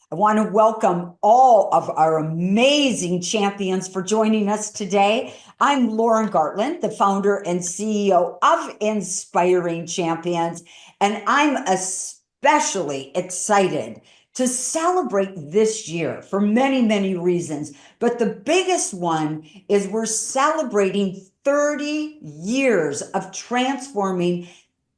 I want to welcome all of our amazing champions for joining us today. I'm Lauren Gartland, the founder and CEO of Inspiring Champions, and I'm especially excited to celebrate this year for many, many reasons. But the biggest one is we're celebrating 30 years of transforming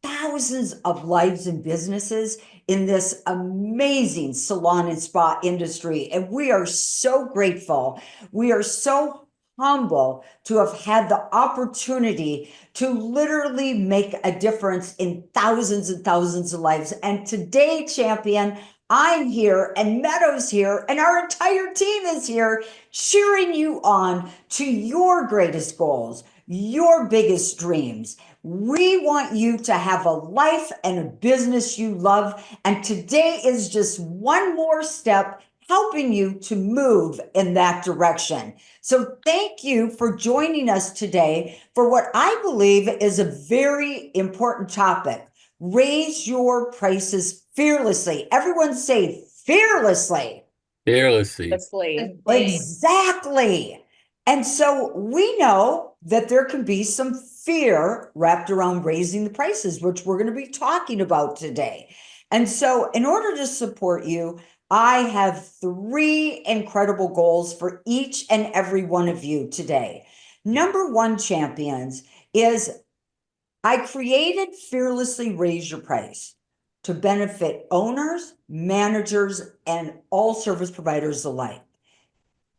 thousands of lives and businesses in this amazing salon and spa industry. And we are so grateful. We are so humble to have had the opportunity to literally make a difference in thousands and thousands of lives. And today, champion, I'm here and Meadows here and our entire team is here cheering you on to your greatest goals, your biggest dreams. We want you to have a life and a business you love. And today is just one more step helping you to move in that direction. So thank you for joining us today for what I believe is a very important topic. Raise your prices fearlessly. Everyone say fearlessly. Fearlessly. Exactly. And so we know that there can be some fear wrapped around raising the prices, which we're going to be talking about today. And so, in order to support you, I have three incredible goals for each and every one of you today. Number one, champions, is I created Fearlessly Raise Your Price to benefit owners, managers, and all service providers alike.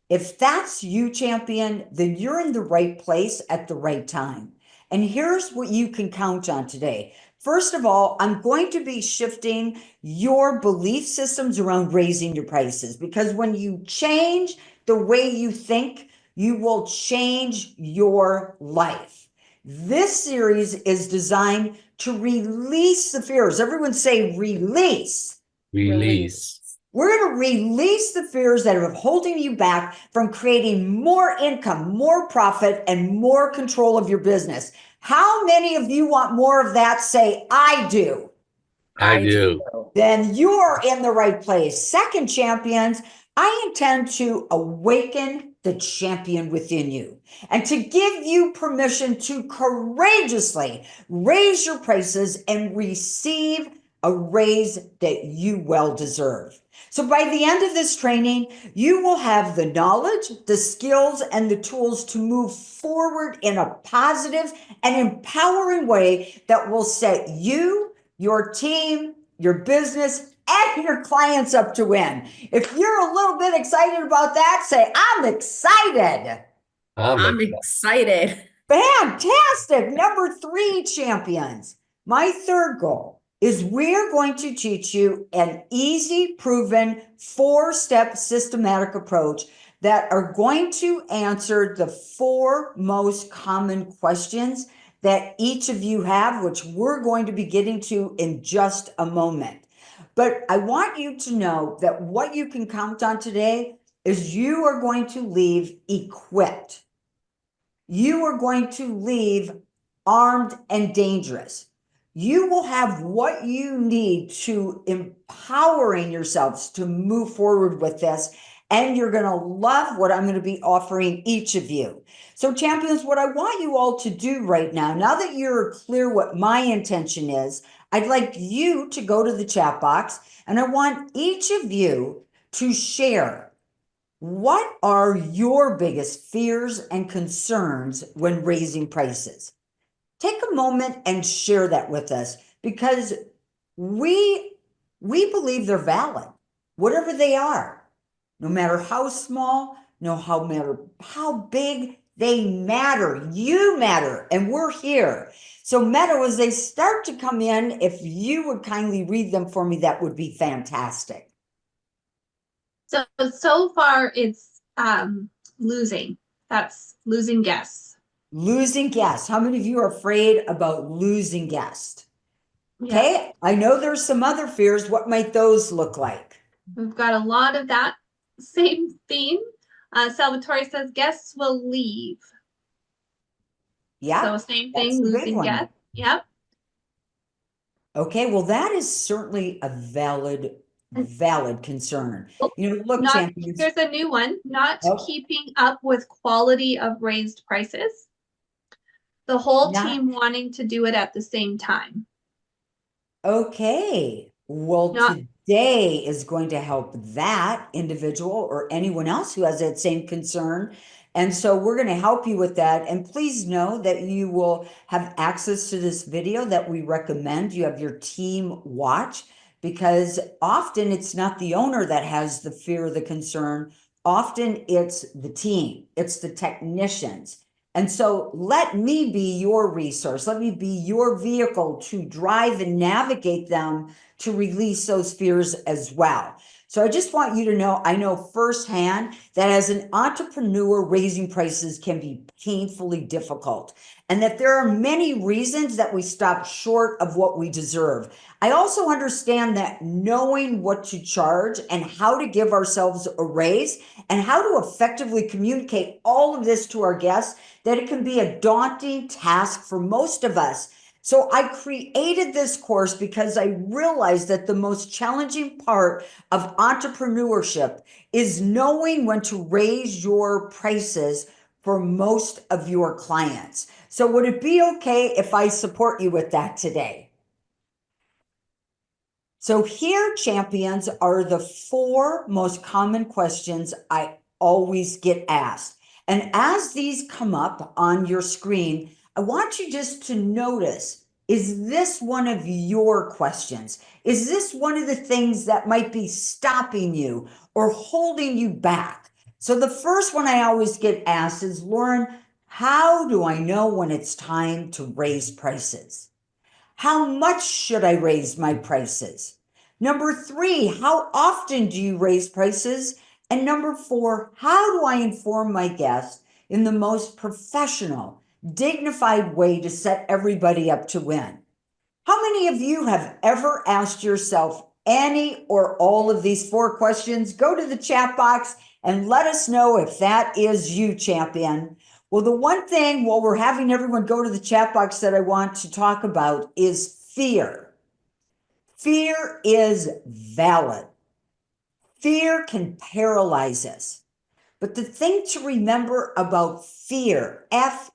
If that's you, champion, then you're in the right place at the right time. And here's what you can count on today. First of all, I'm going to be shifting your belief systems around raising your prices, because when you change the way you think, you will change your life. This series is designed to release the fears. Everyone say release. Release. We're going to release the fears that are holding you back from creating more income, more profit, and more control of your business. How many of you want more of that? Say, I do. I do. Then you're in the right place. Second, champions, I intend to awaken the champion within you and to give you permission to courageously raise your prices and receive a raise that you well deserve. So by the end of this training, you will have the knowledge, the skills, and the tools to move forward in a positive and empowering way that will set you, your team, your business, and your clients up to win. If you're a little bit excited about that, say, I'm excited. I'm excited. Fantastic. Number three, champions. My third goal is we're going to teach you an easy, proven, four-step systematic approach that are going to answer the four most common questions that each of you have, which we're going to be getting to in just a moment. But I want you to know that what you can count on today is you are going to leave equipped. You are going to leave armed and dangerous. You will have what you need to empowering yourselves to move forward with this. And you're going to love what I'm going to be offering each of you. So, champions, what I want you all to do right now that you're clear what my intention is, I'd like you to go to the chat box and I want each of you to share what are your biggest fears and concerns when raising prices. Take a moment and share that with us, because we believe they're valid, whatever they are, no matter how small, no matter how big, they matter. You matter, and we're here. So, Meadow, as they start to come in, if you would kindly read them for me, that would be fantastic. So far it's losing. That's losing guests. Losing guests. How many of you are afraid about losing guests? Yeah. Okay, I know there's some other fears. What might those look like? We've got a lot of that same theme. Salvatore says guests will leave. Yeah. So same thing, losing guests. Yep. Okay, well, that is certainly a valid valid concern. Oh, You know, look, Not, champions. here's a new one, not Oh. keeping up with quality of raised prices. The whole Not- team wanting to do it at the same time. Okay. Well, Not, today is going to help that individual or anyone else who has that same concern. And so we're going to help you with that. And please know that you will have access to this video that we recommend. You have your team watch, because often it's not the owner that has the fear or the concern. Often it's the team, it's the technicians. And so let me be your resource. Let me be your vehicle to drive and navigate them to release those fears as well. So I just want you to know, I know firsthand that as an entrepreneur, raising prices can be painfully difficult, and that there are many reasons that we stop short of what we deserve. I also understand that knowing what to charge and how to give ourselves a raise and how to effectively communicate all of this to our guests, that it can be a daunting task for most of us. So I created this course because I realized that the most challenging part of entrepreneurship is knowing when to raise your prices for most of your clients. So would it be okay if I support you with that today? So here, champions, are the 4 most common questions I always get asked. And as these come up on your screen, I want you just to notice, is this one of your questions? Is this one of the things that might be stopping you or holding you back? So the first one I always get asked is, Lauren, how do I know when it's time to raise prices? How much should I raise my prices? Number 3, how often do you raise prices? And number 4, how do I inform my guests in the most professional, dignified way to set everybody up to win? How many of you have ever asked yourself any or all of these 4 questions? Go to the chat box and let us know if that is you, champion. Well, the one thing while we're having everyone go to the chat box that I want to talk about is fear. Fear is valid. Fear can paralyze us. But the thing to remember about fear, FEAR,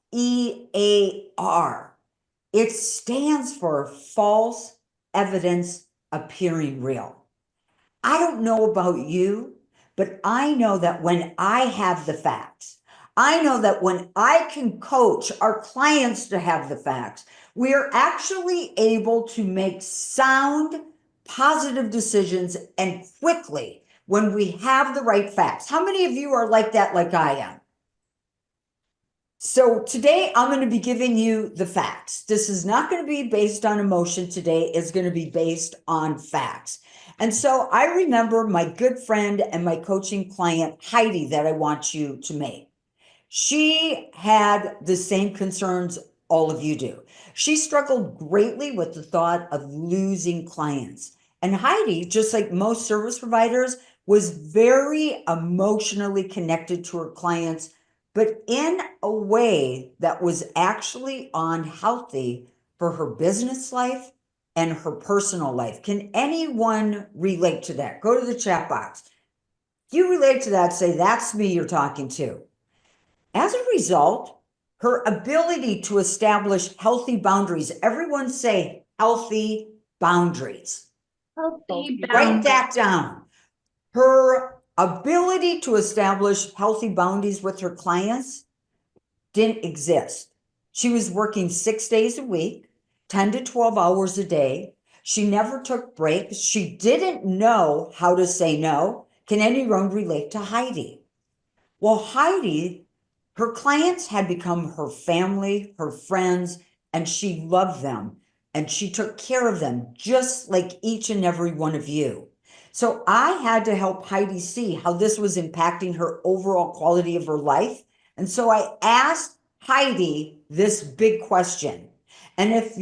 it stands for false evidence appearing real. I don't know about you, but I know that when I have the facts, I know that when I can coach our clients to have the facts, we are actually able to make sound, positive decisions and quickly when we have the right facts. How many of you are like that, like I am? So today I'm going to be giving you the facts. This is not going to be based on emotion today. It's going to be based on facts. And so I remember my good friend and my coaching client, Heidi, that I want you to meet. She had the same concerns all of you do. She struggled greatly with the thought of losing clients. And Heidi, just like most service providers, was very emotionally connected to her clients, but in a way that was actually unhealthy for her business life and her personal life. Can anyone relate to that? Go to the chat box. If you relate to that, say, that's me you're talking to. As a result, her ability to establish healthy boundaries, everyone say healthy boundaries. healthy Write boundaries. that down. Her ability to establish healthy boundaries with her clients didn't exist. She was working 6 days a week, 10 to 12 hours a day. She never took breaks. She didn't know how to say no. Can anyone relate to Heidi? Well, Heidi, her clients had become her family, her friends, and she loved them. And she took care of them just like each and every one of you. So I had to help Heidi see how this was impacting her overall quality of her life. And so I asked Heidi this big question. And if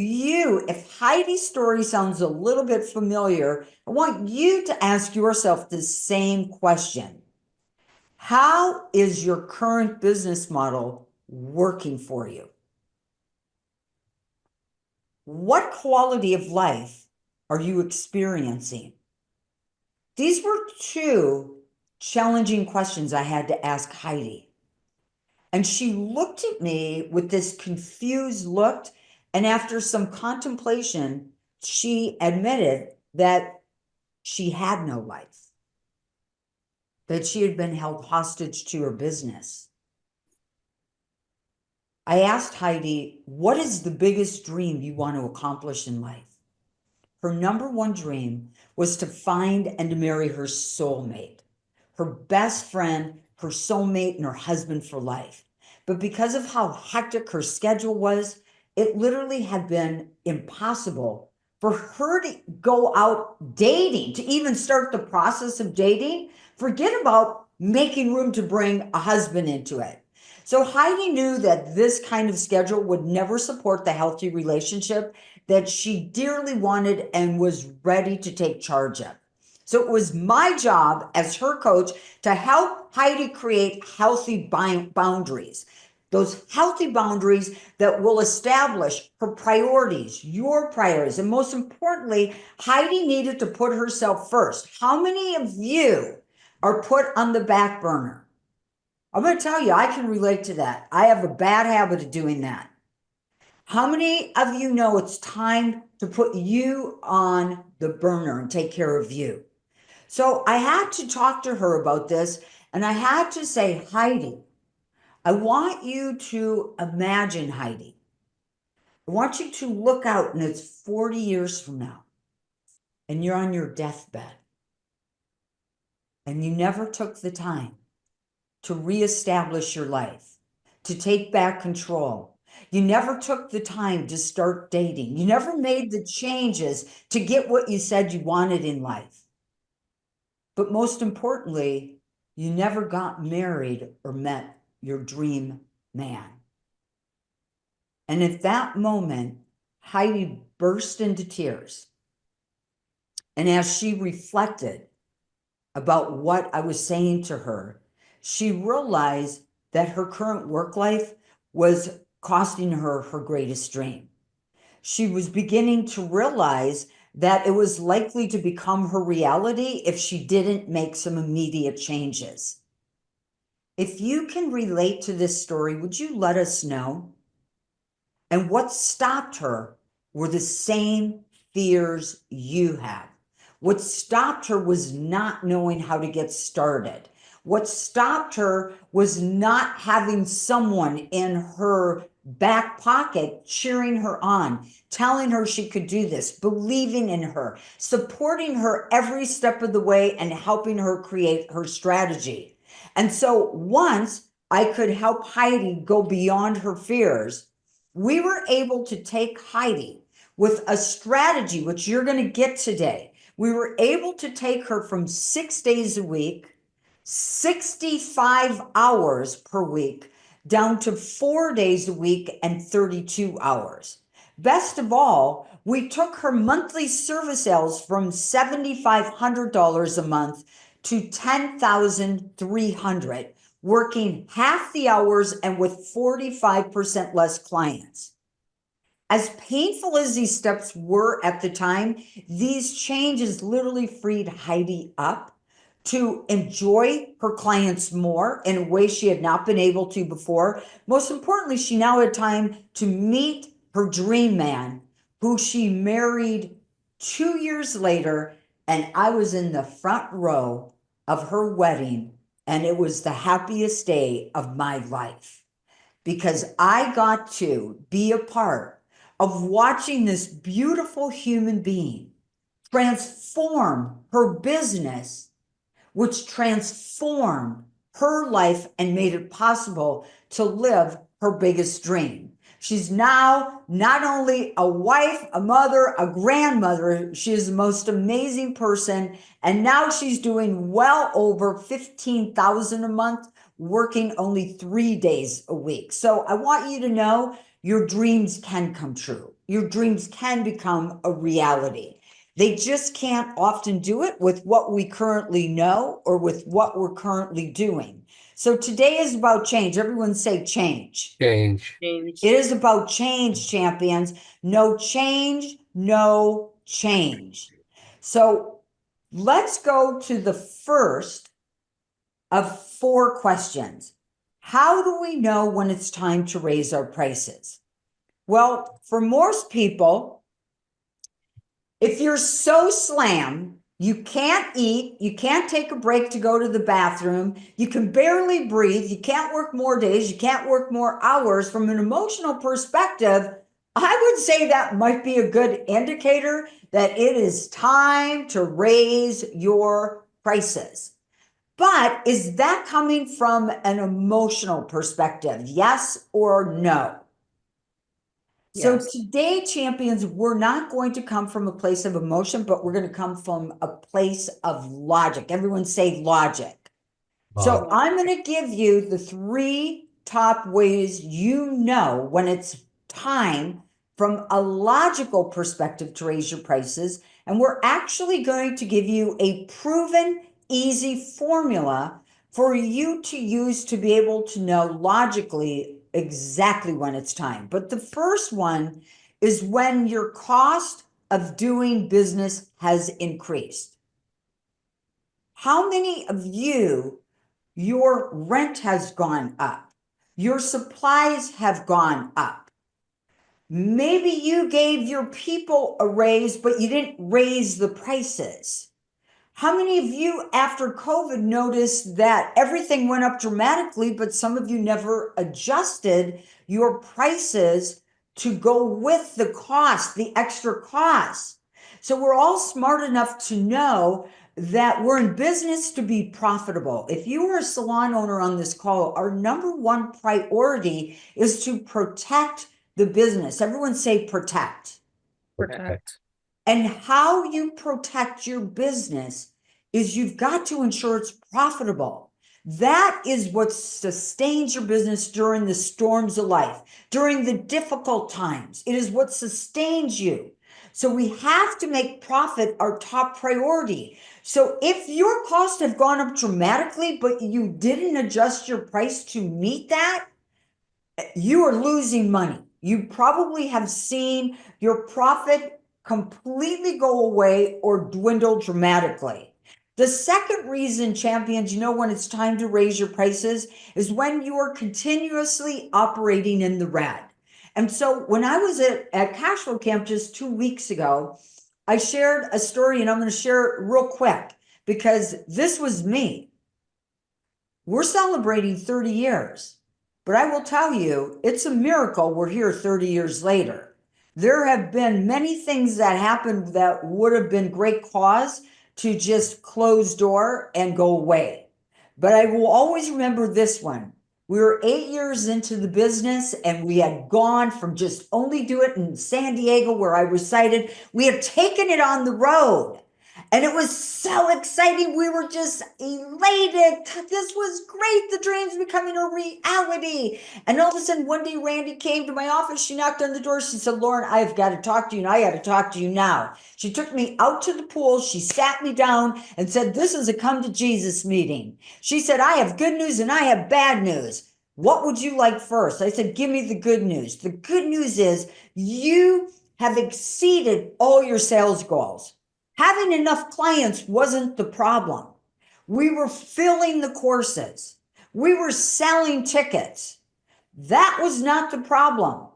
Heidi's story sounds a little bit familiar, I want you to ask yourself the same question. How is your current business model working for you? What quality of life are you experiencing? These were two challenging questions I had to ask Heidi. And she looked at me with this confused look. And after some contemplation, she admitted that she had no life, that she had been held hostage to her business. I asked Heidi, what is the biggest dream you want to accomplish in life? Her number one dream was to find and to marry her soulmate, her best friend, her soulmate, and her husband for life. But because of how hectic her schedule was, it literally had been impossible for her to go out dating, to even start the process of dating. Forget about making room to bring a husband into it. So Heidi knew that this kind of schedule would never support the healthy relationship that she dearly wanted and was ready to take charge of. So it was my job as her coach to help Heidi create healthy boundaries. Those healthy boundaries that will establish her priorities, your priorities. And most importantly, Heidi needed to put herself first. How many of you are put on the back burner? I'm going to tell you, I can relate to that. I have a bad habit of doing that. How many of you know it's time to put you on the burner and take care of you? So I had to talk to her about this, and I had to say, Heidi, I want you to imagine, Heidi. I want you to look out, and it's 40 years from now, and you're on your deathbed, and you never took the time to reestablish your life, to take back control. You never took the time to start dating. You never made the changes to get what you said you wanted in life. But most importantly, you never got married or met your dream man. And at that moment, Heidi burst into tears. And as she reflected about what I was saying to her, she realized that her current work life was costing her her greatest dream. She was beginning to realize that it was likely to become her reality if she didn't make some immediate changes. If you can relate to this story, would you let us know? And what stopped her were the same fears you have. What stopped her was not knowing how to get started. What stopped her was not having someone in her back pocket cheering her on, telling her she could do this, believing in her, supporting her every step of the way, and helping her create her strategy. And so once I could help Heidi go beyond her fears, we were able to take Heidi with a strategy, which you're going to get today. We were able to take her from 6 days a week, 65 hours per week, down to 4 days a week and 32 hours. Best of all, we took her monthly service sales from $7,500 a month to $10,300, working half the hours and with 45% less clients. As painful as these steps were at the time, these changes literally freed Heidi up to enjoy her clients more in a way she had not been able to before. Most importantly, she now had time to meet her dream man, who she married 2 years later, and I was in the front row of her wedding, and it was the happiest day of my life because I got to be a part of watching this beautiful human being transform her business, which transformed her life and made it possible to live her biggest dream. She's now not only a wife, a mother, a grandmother, she is the most amazing person. And now she's doing well over $15,000 a month, working only 3 days a week. So I want you to know your dreams can come true. Your dreams can become a reality. They just can't often do it with what we currently know or with what we're currently doing. So today is about change. Everyone say change. Change. It is about change, champions. No change, no change. So Let's go to the first of 4 questions. How do we know when it's time to raise our prices? Well, for most people, if you're so slammed, you can't eat, you can't take a break to go to the bathroom, you can barely breathe, you can't work more days, you can't work more hours, from an emotional perspective, I would say that might be a good indicator that it is time to raise your prices. But is that coming from an emotional perspective? Yes or no? So Yes. today, champions, we're not going to come from a place of emotion, but we're going to come from a place of logic. Everyone say logic. So I'm going to give you the 3 top ways you know when it's time from a logical perspective to raise your prices. And we're actually going to give you a proven, easy formula for you to use to be able to know logically exactly when it's time. But the first one is when your cost of doing business has increased. How many of you, your rent has gone up, your supplies have gone up? Maybe you gave your people a raise, but you didn't raise the prices. How many of you after COVID noticed that everything went up dramatically, but some of you never adjusted your prices to go with the cost, the extra cost? So we're all smart enough to know that we're in business to be profitable. If you are a salon owner on this call, our number 1 priority is to protect the business. Everyone say protect. Protect. And how you protect your business is you've got to ensure it's profitable. That is what sustains your business during the storms of life, during the difficult times. It is what sustains you. So we have to make profit our top priority. So if your costs have gone up dramatically, but you didn't adjust your price to meet that, you are losing money. You probably have seen your profit completely go away or dwindle dramatically. The second reason, champions, you know when it's time to raise your prices is when you are continuously operating in the red. And so when I was at Cashflow Camp just 2 weeks ago, I shared a story, and I'm going to share it real quick because this was me. We're celebrating 30 years. But I will tell you, it's a miracle we're here 30 years later. There have been many things that happened that would have been great cause to just close door and go away. But I will always remember this one. We were 8 years into the business, and we had gone from just only do it in San Diego where I resided. We have taken it on the road. And it was so exciting. We were just elated. This was great. The dream's becoming a reality. And all of a sudden, one day, Randy came to my office. She knocked on the door. She said, Lauren, I've got to talk to you, and I got to talk to you now. She took me out to the pool. She sat me down and said, this is a come to Jesus meeting. She said, I have good news and I have bad news. What would you like first? I said, give me the good news. The good news is you have exceeded all your sales goals. Having enough clients wasn't the problem. We were filling the courses. We were selling tickets. That was not the problem.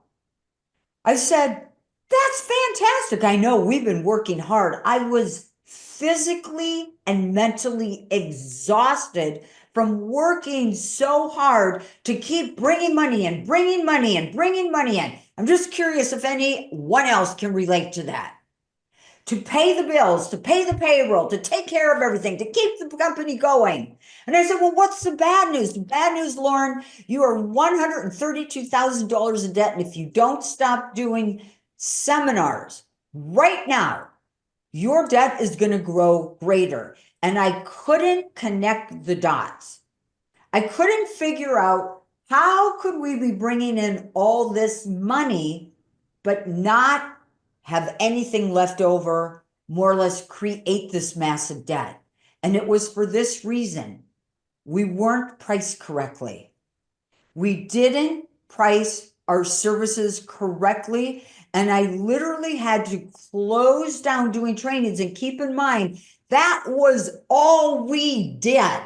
I said, that's fantastic. I know we've been working hard. I was physically and mentally exhausted from working so hard to keep bringing money in, bringing money in, bringing money in. I'm just curious if anyone else can relate to that. To pay the bills, to pay the payroll, to take care of everything, to keep the company going. And I said, well, what's the bad news? The bad news, Lauren, you are $132,000 in debt. And if you don't stop doing seminars right now, your debt is going to grow greater. And I couldn't connect the dots. I couldn't figure out how could we be bringing in all this money, but not have anything left over, more or less create this massive debt. And it was for this reason. We weren't priced correctly. We didn't price our services correctly. And I literally had to close down doing trainings. And keep in mind, that was all we did.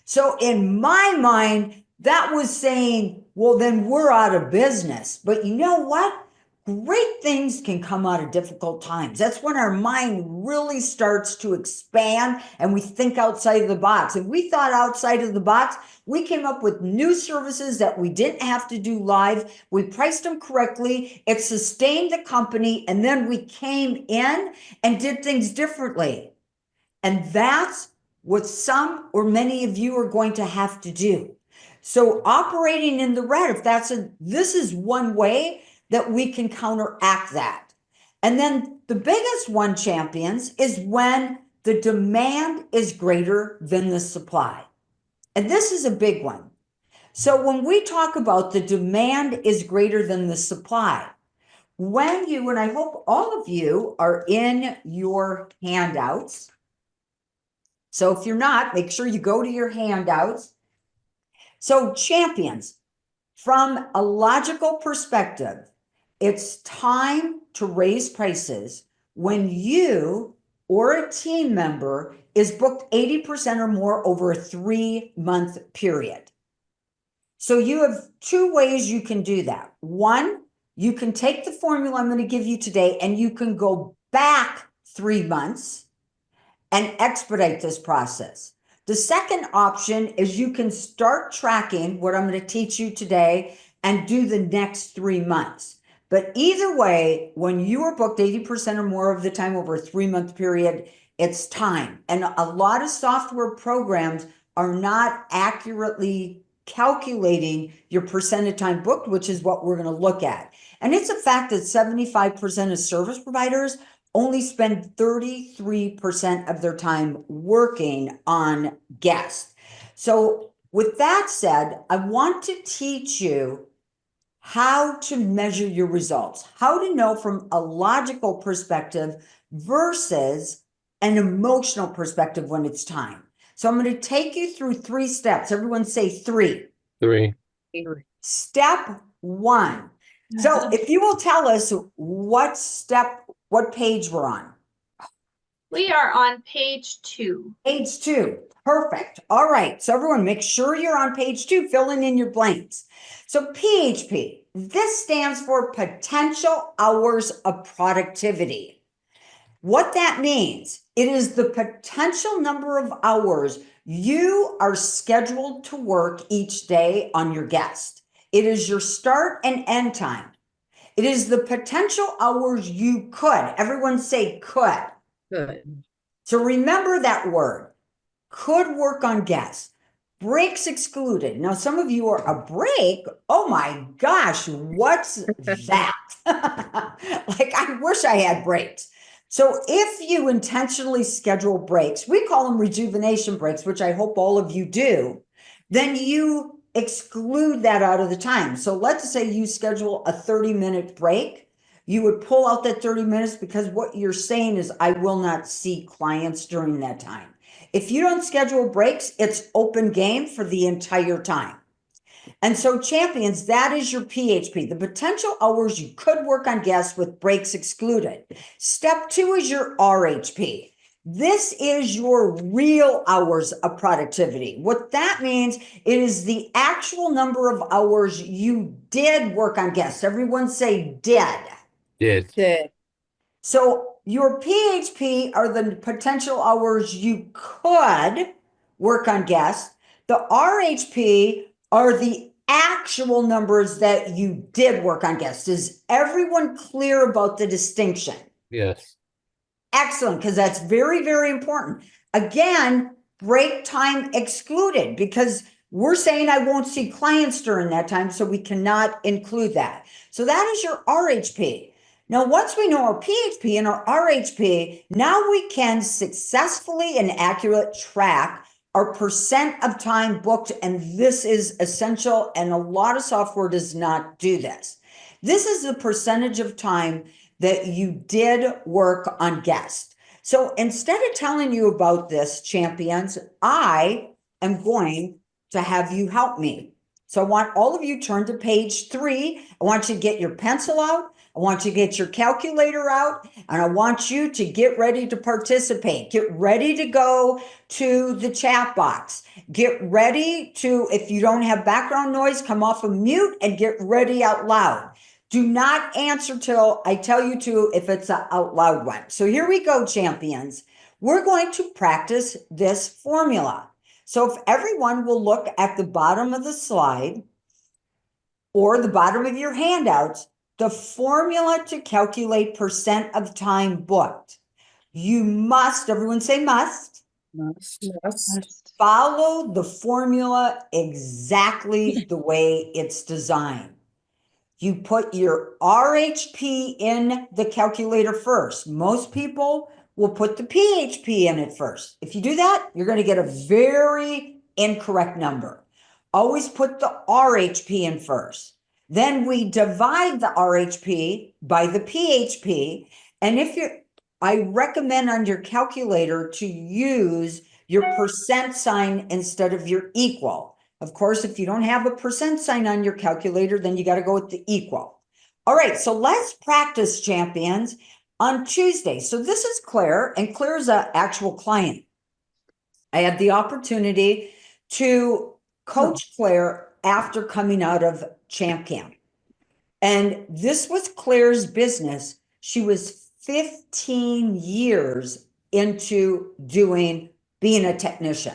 So in my mind, that was saying, well, then we're out of business. But you know what? Great things can come out of difficult times. That's when our mind really starts to expand and we think outside of the box. If we thought outside of the box, we came up with new services that we didn't have to do live. We priced them correctly. It sustained the company. And then we came in and did things differently. And that's what some or many of you are going to have to do. So operating in the red, if this is one way that we can counteract that. And then the biggest one, champions, is when the demand is greater than the supply. And this is a big one. So when we talk about the demand is greater than the supply, and I hope all of you are in your handouts. So if you're not, make sure you go to your handouts. So champions, from a logical perspective, it's time to raise prices when you or a team member is booked 80% or more over a 3-month period. So you have 2 ways you can do that. One, you can take the formula I'm going to give you today and you can go back 3 months and expedite this process. The second option is you can start tracking what I'm going to teach you today and do the next 3 months. But either way, when you are booked 80% or more of the time over a 3-month period, it's time. And a lot of software programs are not accurately calculating your percent of time booked, which is what we're going to look at. And it's a fact that 75% of service providers only spend 33% of their time working on guests. So with that said, I want to teach you how to measure your results, how to know from a logical perspective versus an emotional perspective when it's time. So I'm going to take you through 3 steps. Everyone say 3. 3. Step 1. So if you will tell us what page we're on. We are on page 2. Page 2. Perfect. All right. So everyone make sure you're on page 2, filling in your blanks. So PHP, this stands for potential hours of productivity. What that means, it is the potential number of hours you are scheduled to work each day on your guest. It is your start and end time. It is the potential hours you could. Everyone say could. Good. So remember that word, could work on guests. Breaks excluded. Now, some of you are a break. Oh my gosh, what's that? Like, I wish I had breaks. So if you intentionally schedule breaks, we call them rejuvenation breaks, which I hope all of you do, then you exclude that out of the time. So let's say you schedule a 30-minute break. You would pull out that 30 minutes because what you're saying is, I will not see clients during that time. If you don't schedule breaks, it's open game for the entire time. And so champions, that is your PHP, the potential hours you could work on guests with breaks excluded. Step 2 is your RHP. This is your real hours of productivity. What that means, it is the actual number of hours you did work on guests. Everyone say did. Did. So your PHP are the potential hours you could work on guests. The RHP are the actual numbers that you did work on guests. Is everyone clear about the distinction? Yes. Excellent, because that's very, very important. Again, break time excluded because we're saying I won't see clients during that time, so we cannot include that. So that is your RHP. Now, once we know our PHP and our RHP, now we can successfully and accurately track our percent of time booked. And this is essential. And a lot of software does not do this. This is the percentage of time that you did work on guests. So instead of telling you about this, champions, I am going to have you help me. So I want all of you turn to page 3. I want you to get your pencil out. I want you to get your calculator out, and I want you to get ready to participate. Get ready to go to the chat box. Get ready to, if you don't have background noise, come off of mute and get ready out loud. Do not answer till I tell you to if it's an out loud one. So here we go, champions. We're going to practice this formula. So if everyone will look at the bottom of the slide or the bottom of your handouts, the formula to calculate percent of time booked. You must, everyone say must, follow the formula exactly the way it's designed. You put your RHP in the calculator first. Most people will put the PHP in it first. If you do that, you're going to get a very incorrect number. Always put the RHP in first. Then we divide the RHP by the PHP. And I recommend on your calculator to use your percent sign instead of your equal. Of course, if you don't have a percent sign on your calculator, then you got to go with the equal. All right, so let's practice, champions, on Tuesday. So this is Claire, and Claire's an actual client. I had the opportunity to coach Claire after coming out of Champ Camp. And this was Claire's business. She was 15 years into being a technician.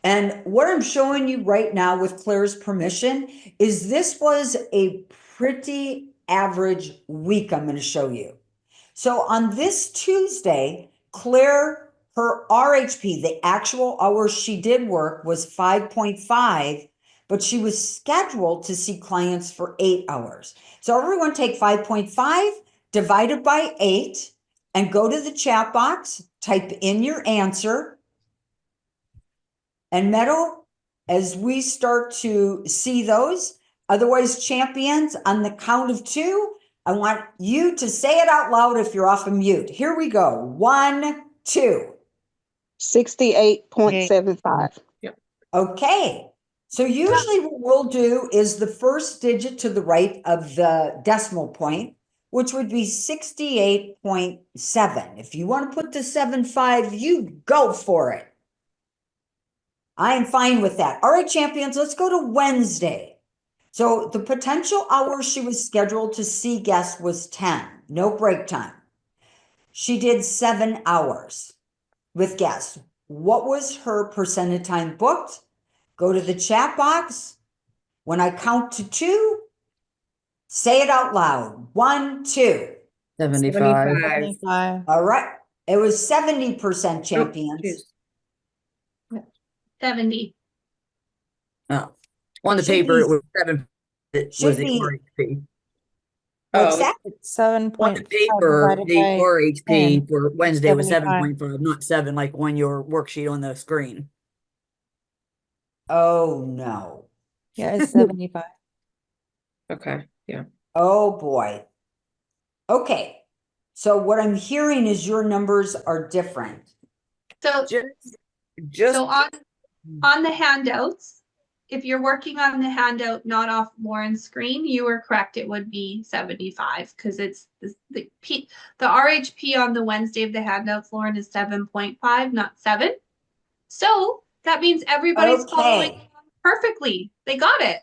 And what I'm showing you right now with Claire's permission is this was a pretty average week I'm going to show you. So on this Tuesday, Claire, her RHP, the actual hours she did work was 5.5, but she was scheduled to see clients for 8 hours. So everyone take 5.5 divided by 8 and go to the chat box, type in your answer. And Meadow, as we start to see those, otherwise champions, on the count of 2, I want you to say it out loud if you're off of mute. Here we go. 1, 2. 68.75. Okay. So usually what we'll do is the first digit to the right of the decimal point, which would be 68.7. If you want to put the 7.5, you go for it. I am fine with that. All right, champions, let's go to Wednesday. So the potential hours she was scheduled to see guests was 10, no break time. She did 7 hours with guests. What was her percent of time booked? Go to the chat box. When I count to 2, say it out loud. 1, 2. 75. 75. All right. It was 70% champions. 70. Oh, on the Should paper, be- it was 7. It should was the be- RHP. What's that? It's 7. On the paper, the RHP for Wednesday was 7.5, not 7, like on your worksheet on the screen. Oh, no. Yeah, it's 75. Okay, yeah. Oh, boy. Okay. So what I'm hearing is your numbers are different. So, Just so on the handouts, if you're working on the handout, not off Lauren's screen, you were correct. It would be 75 because it's the RHP on the Wednesday of the handouts, Lauren, is 7.5, not 7. So that means everybody's following Okay. perfectly. They got it.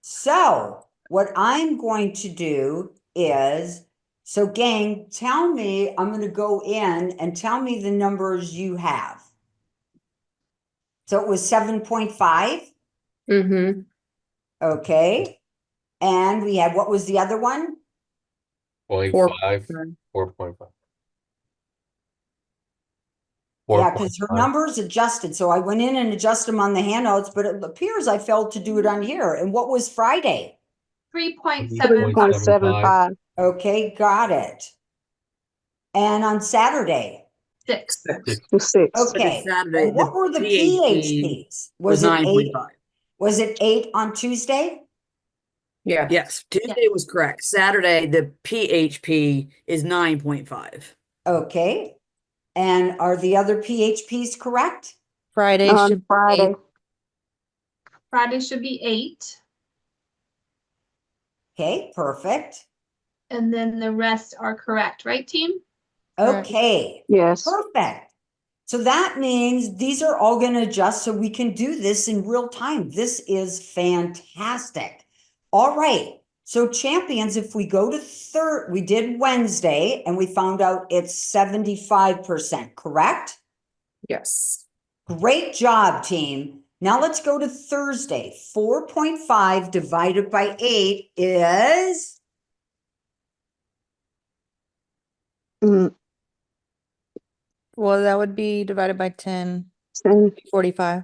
So what I'm going to do is, so gang, tell me, I'm going to go in and tell me the numbers you have. So it was 7.5. Mm-hmm. Okay. And we had, what was the other one? 0.5, 4.5. Yeah, because her 4.5. numbers adjusted. So I went in and adjusted them on the handouts, but it appears I failed to do it on here. And what was Friday? 3.75. 3.75. Okay, got it. And on Saturday? 6. 6. Okay. Saturday, And what were the PHP PHPs? was Was it 8? 9.5. Was it 8 on Tuesday? Yeah. Yes, Tuesday was correct. Saturday, the PHP is 9.5. Okay. And are the other PHPs correct? Friday Um, should be Friday should be 8. Okay, perfect. And then the rest are correct, right, team? Correct. Okay, Yes. perfect. So that means these are all going to adjust so we can do this in real time. This is fantastic. All right. So champions, if we go to third, we did Wednesday and we found out it's 75%, correct? Yes. Great job, team. Now let's go to Thursday. 4.5 divided by 8 is Mm, Well, that would be divided by 10, 45.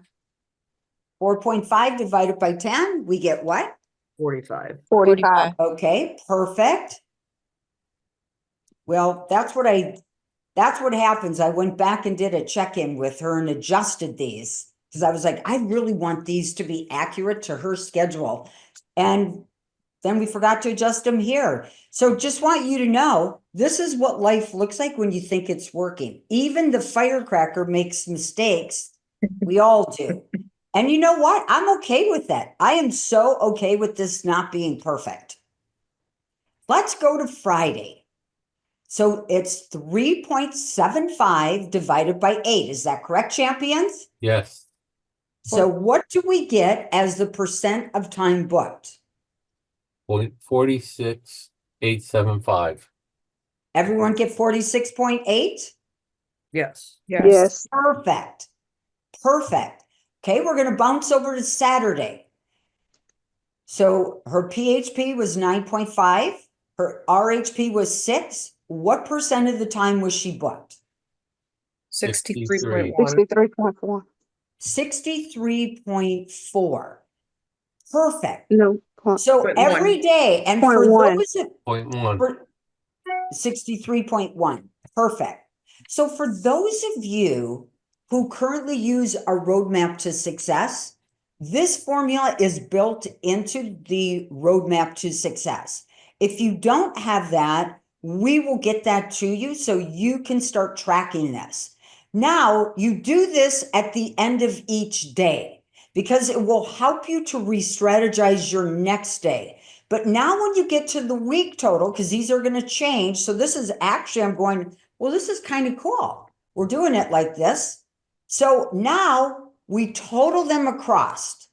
4.5 divided by 10. We get what? 45. 45. Okay, perfect. Well, that's what happens. I went back and did a check-in with her and adjusted these because I was like, I really want these to be accurate to her schedule. And then we forgot to adjust them here. So just want you to know, this is what life looks like when you think it's working. Even the firecracker makes mistakes. We all do. And you know what? I'm okay with that. I am so okay with this not being perfect. Let's go to Friday. So it's 3.75 divided by 8. Is that correct, champions? Yes. So what do we get as the percent of time booked? 46,875. Everyone get 46.8? Yes. Yes. Perfect. Perfect. Okay, we're going to bounce over to Saturday. So her PHP was 9.5. Her RHP was 6. What percent of the time was she booked? 63.1. 63.4. 63.4. Perfect. No. So Point every one. day, and Point for one. those that 0.1. for 63.1. Perfect. So for those of you who currently use our roadmap to success, this formula is built into the roadmap to success. If you don't have that, we will get that to you so you can start tracking this. Now, you do this at the end of each day because it will help you to re-strategize your next day. But now when you get to the week total, because these are going to change. So this is actually, I'm going, well, this is kind of cool. We're doing it like this. So now we total them across.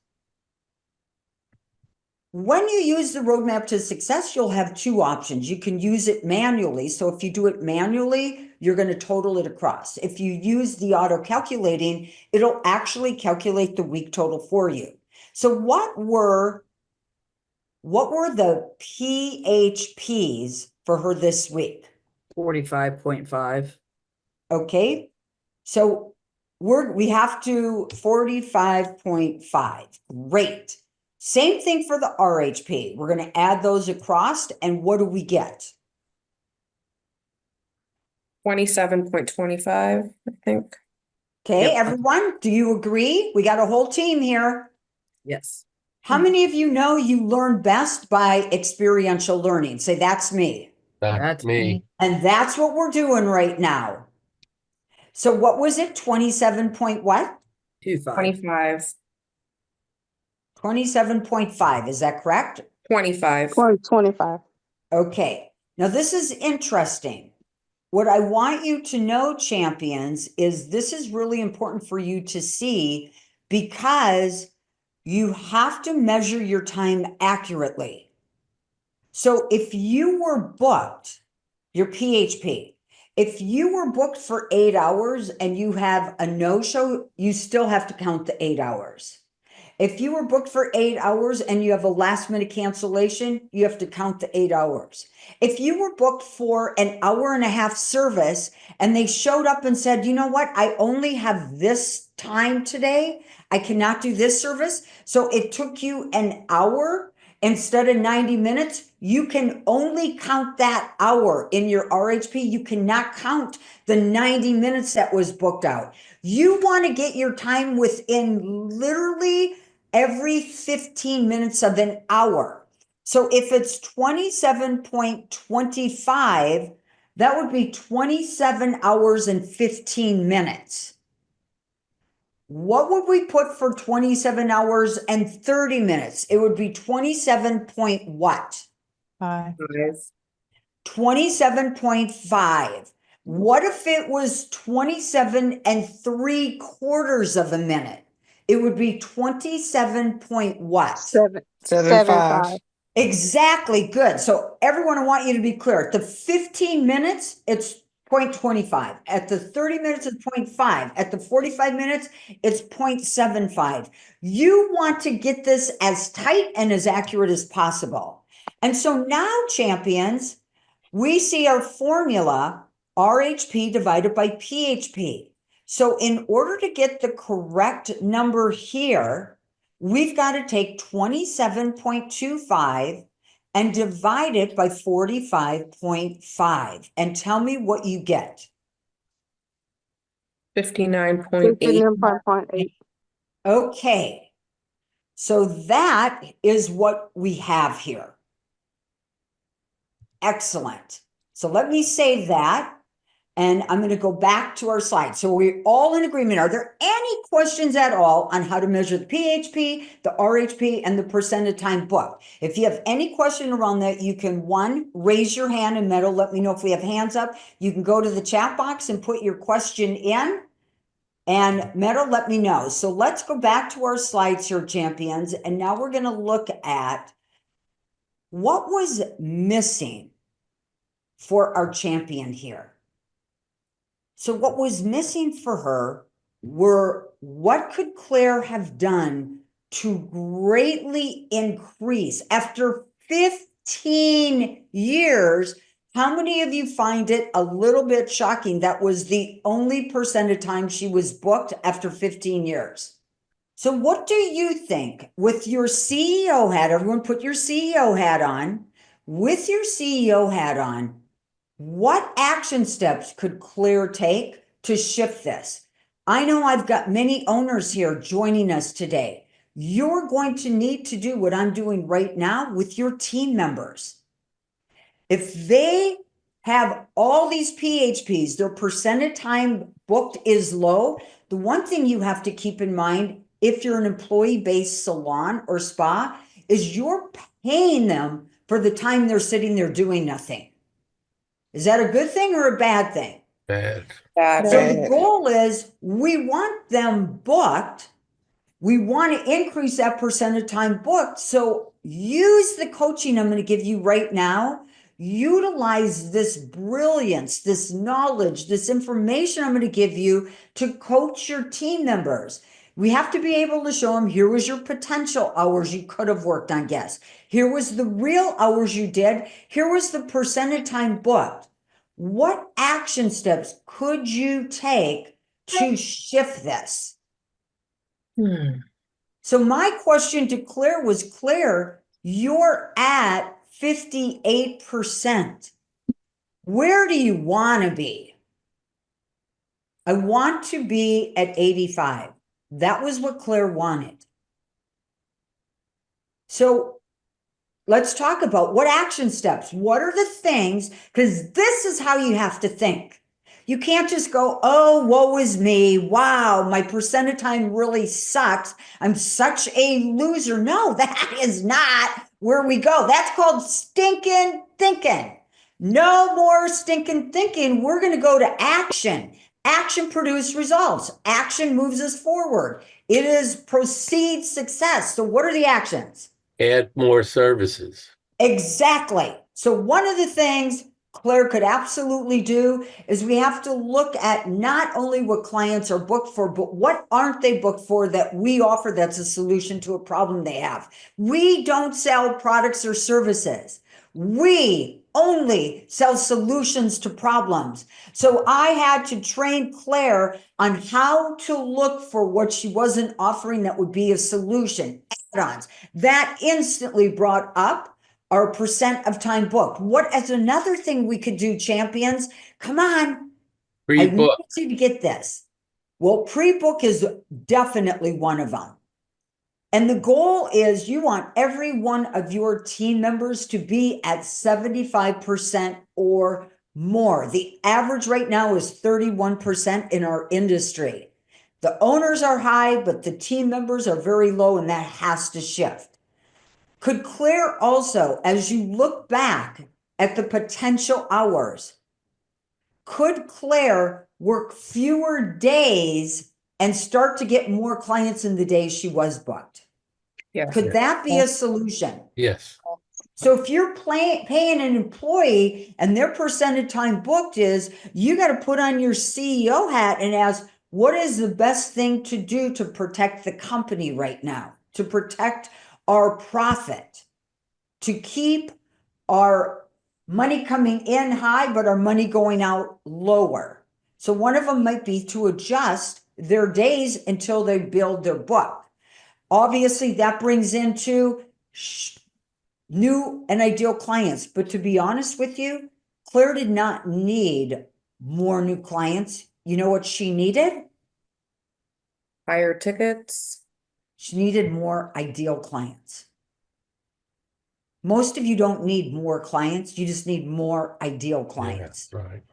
When you use the roadmap to success, you'll have two options. You can use it manually. So if you do it manually, you're going to total it across. If you use the auto calculating, it'll actually calculate the week total for you. So what were the PHPs for her this week? 45.5. Okay. So we have to 45.5. Great. Same thing for the RHP. We're going to add those across. And what do we get? 27.25, I think. Okay, Yep. everyone, do you agree? We got a whole team here. Yes. How many of you know you learn best by experiential learning? Say, that's me. That's me. And that's what we're doing right now. So what was it? 27 point what? 25. 25. 27.5. Is that correct? 25. 25. Okay. Now this is interesting. What I want you to know, champions, is this is really important for you to see because you have to measure your time accurately. So if you were booked, your PHP, if you were booked for 8 hours and you have a no-show, you still have to count the 8 hours. If you were booked for 8 hours and you have a last minute cancellation, you have to count the 8 hours. If you were booked for an hour and a half service and they showed up and said, you know what, I only have this time today, I cannot do this service. So it took you an hour instead of 90 minutes. You can only count that hour in your RHP. You cannot count the 90 minutes that was booked out. You want to get your time within literally every 15 minutes of an hour. So if it's 27.25, that would be 27 hours and 15 minutes. What would we put for 27 hours and 30 minutes? It would be 27 point what? 5. 27.5. What if it was 27 and 3/4 of a minute? It would be 27 point what? 7.5. Exactly. Good. So everyone, I want you to be clear. At the 15 minutes, it's 0.25. At the 30 minutes, it's 0.5. At the 45 minutes, it's 0.75. You want to get this as tight and as accurate as possible. And so now, champions, we see our formula, RHP divided by PHP. So in order to get the correct number here, we've got to take 27.25 and divide it by 45.5 and tell me what you get. 59.8. Okay. So that is what we have here. Excellent. So let me save that. And I'm going to go back to our slide. So we're all in agreement. Are there any questions at all on how to measure the PHP, the RHP, and the percent of time booked? If you have any question around that, you can, one, raise your hand in Meadow. Let me know if we have hands up. You can go to the chat box and put your question in. And Meadow, let me know. So let's go back to our slides here, champions. And now we're going to look at what was missing for our champion here. So what was missing for her were what could Claire have done to greatly increase after 15 years? How many of you find it a little bit shocking that was the only percent of time she was booked after 15 years? So what do you think with your CEO hat? Everyone put your CEO hat on. With your CEO hat on, what action steps could Claire take to shift this? I know I've got many owners here joining us today. You're going to need to do what I'm doing right now with your team members. If they have all these PHPs, their percent of time booked is low, the one thing you have to keep in mind, if you're an employee-based salon or spa, is you're paying them for the time they're sitting there doing nothing. Is that a good thing or a bad thing? Bad. So the goal is we want them booked. We want to increase that percent of time booked. So use the coaching I'm going to give you right now. Utilize this brilliance, this knowledge, this information I'm going to give you to coach your team members. We have to be able to show them, here was your potential hours you could have worked on guests. Here was the real hours you did. Here was the percent of time booked. What action steps could you take to shift this? So my question to Claire was, Claire, you're at 58%. Where do you want to be? I want to be at 85. That was what Claire wanted. So let's talk about what action steps. What are the things? Because this is how you have to think. You can't just go, oh, woe is me. Wow, my percent of time really sucks. I'm such a loser. No, that is not where we go. That's called stinking thinking. No more stinking thinking. We're going to go to action. Action produces results. Action moves us forward. It is proceed success. So what are the actions? Add more services. Exactly. So one of the things Claire could absolutely do is we have to look at not only what clients are booked for, but what aren't they booked for that we offer that's a solution to a problem they have. We don't sell products or services. We only sell solutions to problems. So I had to train Claire on how to look for what she wasn't offering that would be a solution, add-ons. That instantly brought up our percent of time booked. What is another thing we could do, champions? Come on. I need Pre-book. you to get this. Well, pre-book is definitely one of them. And the goal is you want every one of your team members to be at 75% or more. The average right now is 31% in our industry. The owners are high, but the team members are very low, and that has to shift. Could Claire also, as you look back at the potential hours, could Claire work fewer days and start to get more clients in the days she was booked? Yes. Could that be a solution? Yes. So if you're paying an employee and their percentage time booked is, you got to put on your CEO hat and ask, what is the best thing to do to protect the company right now, to protect our profit, to keep our money coming in high, but our money going out lower. So one of them might be to adjust their days until they build their book. Obviously, that brings into new and ideal clients. But to be honest with you, Claire did not need more new clients. You know what she needed? Higher tickets. She needed more ideal clients. Most of you don't need more clients. You just need more ideal clients. Yeah, right.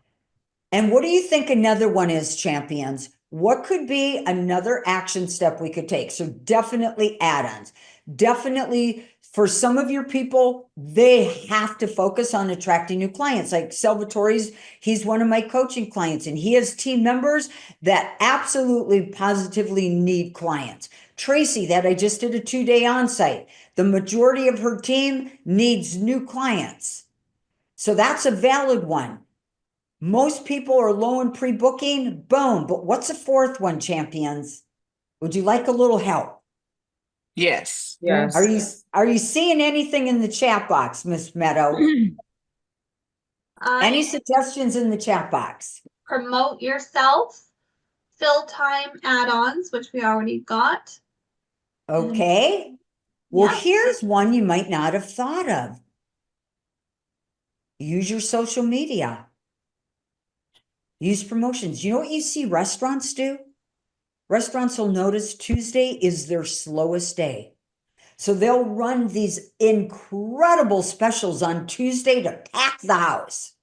And what do you think another one is, champions? What could be another action step we could take? So definitely add-ons. Definitely for some of your people, they have to focus on attracting new clients. Like Salvatore's, he's one of my coaching clients, and he has team members that absolutely positively need clients. Tracy, that I just did a 2-day onsite, the majority of her team needs new clients. So that's a valid one. Most people are low in pre-booking, boom. But what's a fourth one, champions? Would you like a little help? Yes. Yes. Are you seeing anything in the chat box, Miss Meadow? Any suggestions in the chat box? Promote yourself, fill time add-ons, which we already got. Okay. Well, Yeah. here's one you might not have thought of. Use your social media. Use promotions. You know what you see restaurants do? Restaurants will notice Tuesday is their slowest day. So they'll run these incredible specials on Tuesday to pack the house.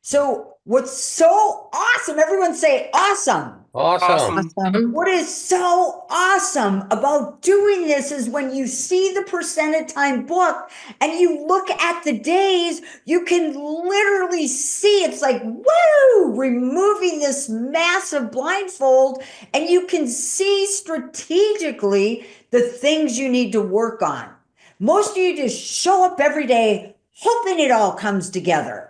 So what's so awesome, everyone say awesome. Awesome. What is so awesome about doing this is when you see the percentage time book and you look at the days, you can literally see it's like, woo, removing this massive blindfold, and you can see strategically the things you need to work on. Most of you just show up every day hoping it all comes together.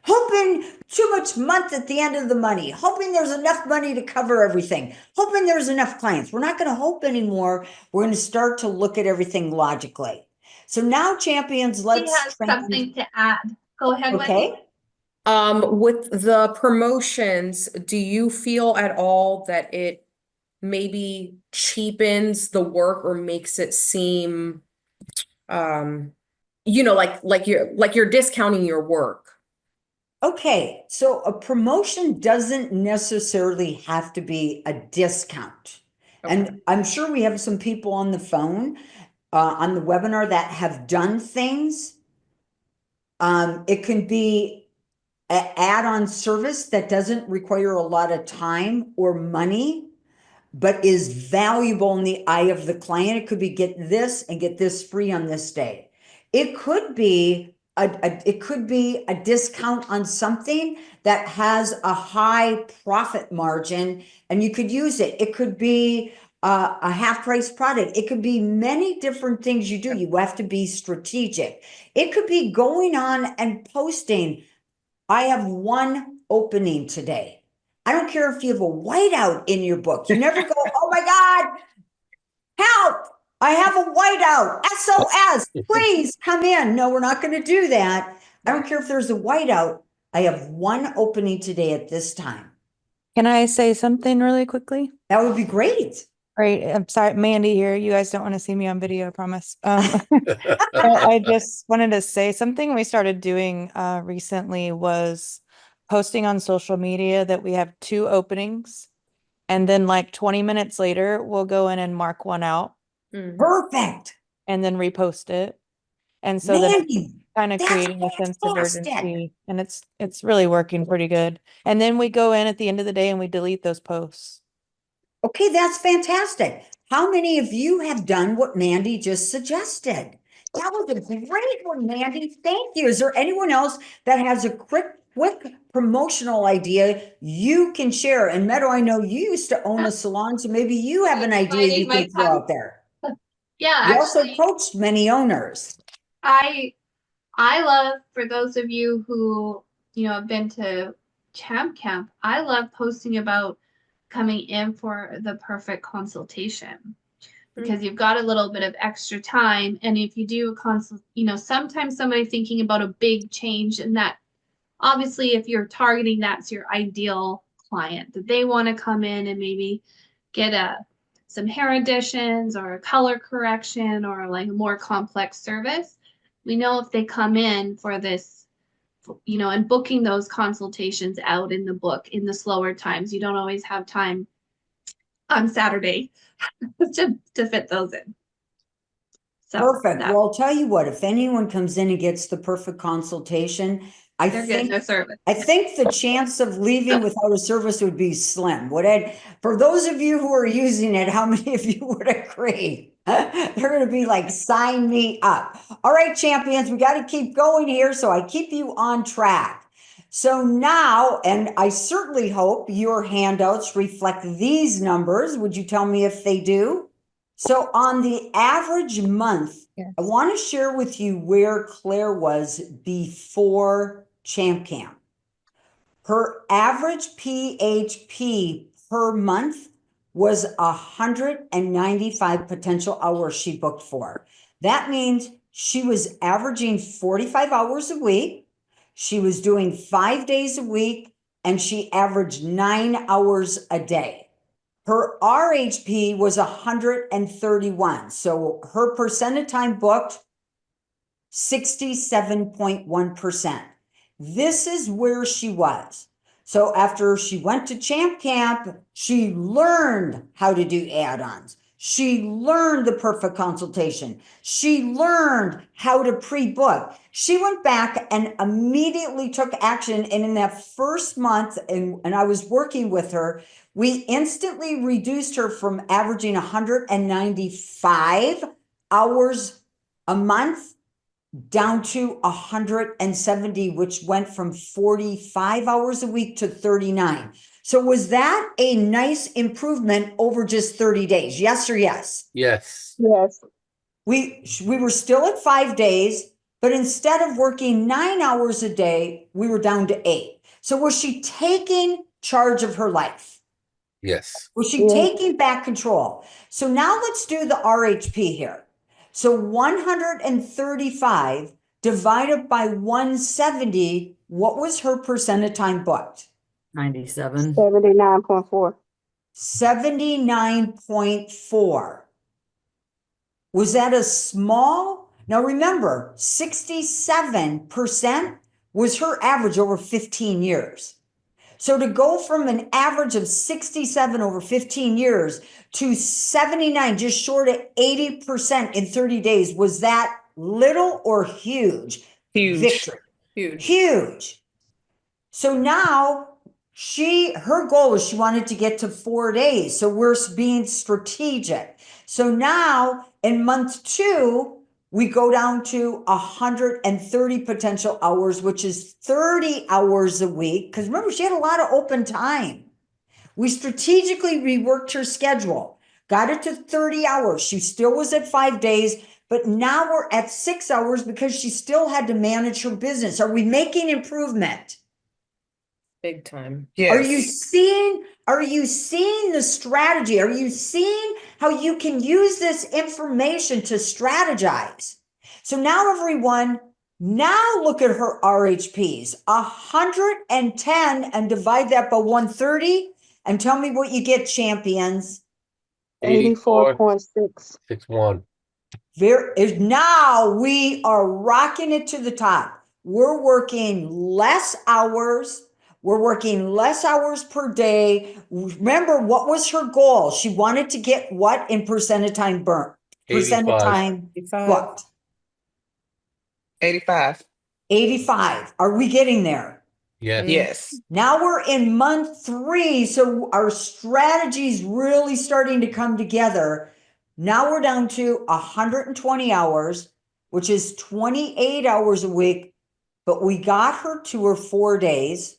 Hoping too much month at the end of the money, hoping there's enough money to cover everything, hoping there's enough clients. We're not going to hope anymore. We're going to start to look at everything logically. So now, champions, let's He has something to add. Go ahead, okay. Wendy. With the promotions, do you feel at all that it maybe cheapens the work or makes it seem, like you're discounting your work? Okay, so a promotion doesn't necessarily have to be a discount. Okay. And I'm sure we have some people on the phone, on the webinar that have done things. It can be an add-on service that doesn't require a lot of time or money, but is valuable in the eye of the client. It could be get this and get this free on this day. It could be a discount on something that has a high profit margin and you could use it. It could be a half price product. It could be many different things you do. You have to be strategic. It could be going on and posting, I have one opening today. I don't care if you have a whiteout in your book. You never go, oh my God, help. I have a whiteout. SOS, please come in. No, we're not going to do that. I don't care if there's a whiteout. I have one opening today at this time. Can I say something really quickly? That would be great. Right. I'm sorry, Mandy here. You guys don't want to see me on video, I promise. I just wanted to say something we started doing recently was posting on social media that we have 2 openings. And then like 20 minutes later, we'll go in and mark one out Perfect. and then repost it. And so then Mandy, kind of that's creating a sense of fantastic. urgency, and it's really working pretty good. And then we go in at the end of the day and we delete those posts. Okay, that's fantastic. How many of you have done what Mandy just suggested? That was a great one, Mandy. Thank you. Is there anyone else that has a quick promotional idea you can share? And Meadow, I know you used to own a salon, so maybe you have an idea you can throw out there. Yeah, You also actually, coached many owners. I love, for those of you who, have been to Champ Camp, I love posting about coming in for the perfect consultation because you've got a little bit of extra time. And if you do a consult, sometimes somebody thinking about a big change, and that obviously if you're targeting, that's your ideal client, that they want to come in and maybe get some hair additions or a color correction or like a more complex service. We know if they come in for this, and booking those consultations out in the book in the slower times, you don't always have time on Saturday to fit those in. So Perfect. Well, I'll tell you what, if anyone comes in and gets the perfect consultation, I they're getting think their service. I think the chance of leaving without a service would be slim. For those of you who are using it, how many of you would agree? They're going to be like, sign me up. All right, champions, we got to keep going here. So I keep you on track. So now, and I certainly hope your handouts reflect these numbers. Would you tell me if they do? So on the average month, Yes. I want to share with you where Claire was before Champ Camp. Her average PHP per month was 195 potential hours she booked for. That means she was averaging 45 hours a week. She was doing 5 days a week, and she averaged 9 hours a day. Her RHP was 131. So her percent of time booked, 67.1%. This is where she was. So after she went to Champ Camp, she learned how to do add-ons. She learned the perfect consultation. She learned how to pre-book. She went back and immediately took action. And in that first month, and I was working with her, we instantly reduced her from averaging 195 hours a month down to 170, which went from 45 hours a week to 39. So was that a nice improvement over just 30 days? Yes or yes? Yes. Yes. We were still at 5 days, but instead of working 9 hours a day, we were down to 8. So was she taking charge of her life? Yes. Was she taking back control? So now let's do the RHP here. So 135 divided by 170, what was her percent of time booked? 97. 79.4. 79.4. Was that a small? Now remember, 67% was her average over 15 years. So to go from an average of 67 over 15 years to 79, just short of 80% in 30 days, was that little or huge? Huge. Victory. Huge. Huge. So now her goal was she wanted to get to 4 days. So we're being strategic. So now in month 2, we go down to 130 potential hours, which is 30 hours a week. Because remember, she had a lot of open time. We strategically reworked her schedule, got it to 30 hours. She still was at 5 days, but now we're at 6 hours because she still had to manage her business. Are we making improvement? Big time. Are you Yes. seeing the strategy? Are you seeing how you can use this information to strategize? So now everyone, now look at her RHPs, 110, and divide that by 130 and tell me what you get, champions. 84.6. 61. Now we are rocking it to the top. We're working less hours. We're working less hours per day. Remember, what was her goal? She wanted to get what in percent of time burnt? Percent of 85. time 85. booked. 85. 85. Are we getting there? Yes. Yes. Now we're in month 3, so our strategy's really starting to come together. Now we're down to 120 hours, which is 28 hours a week, but we got her to her 4 days.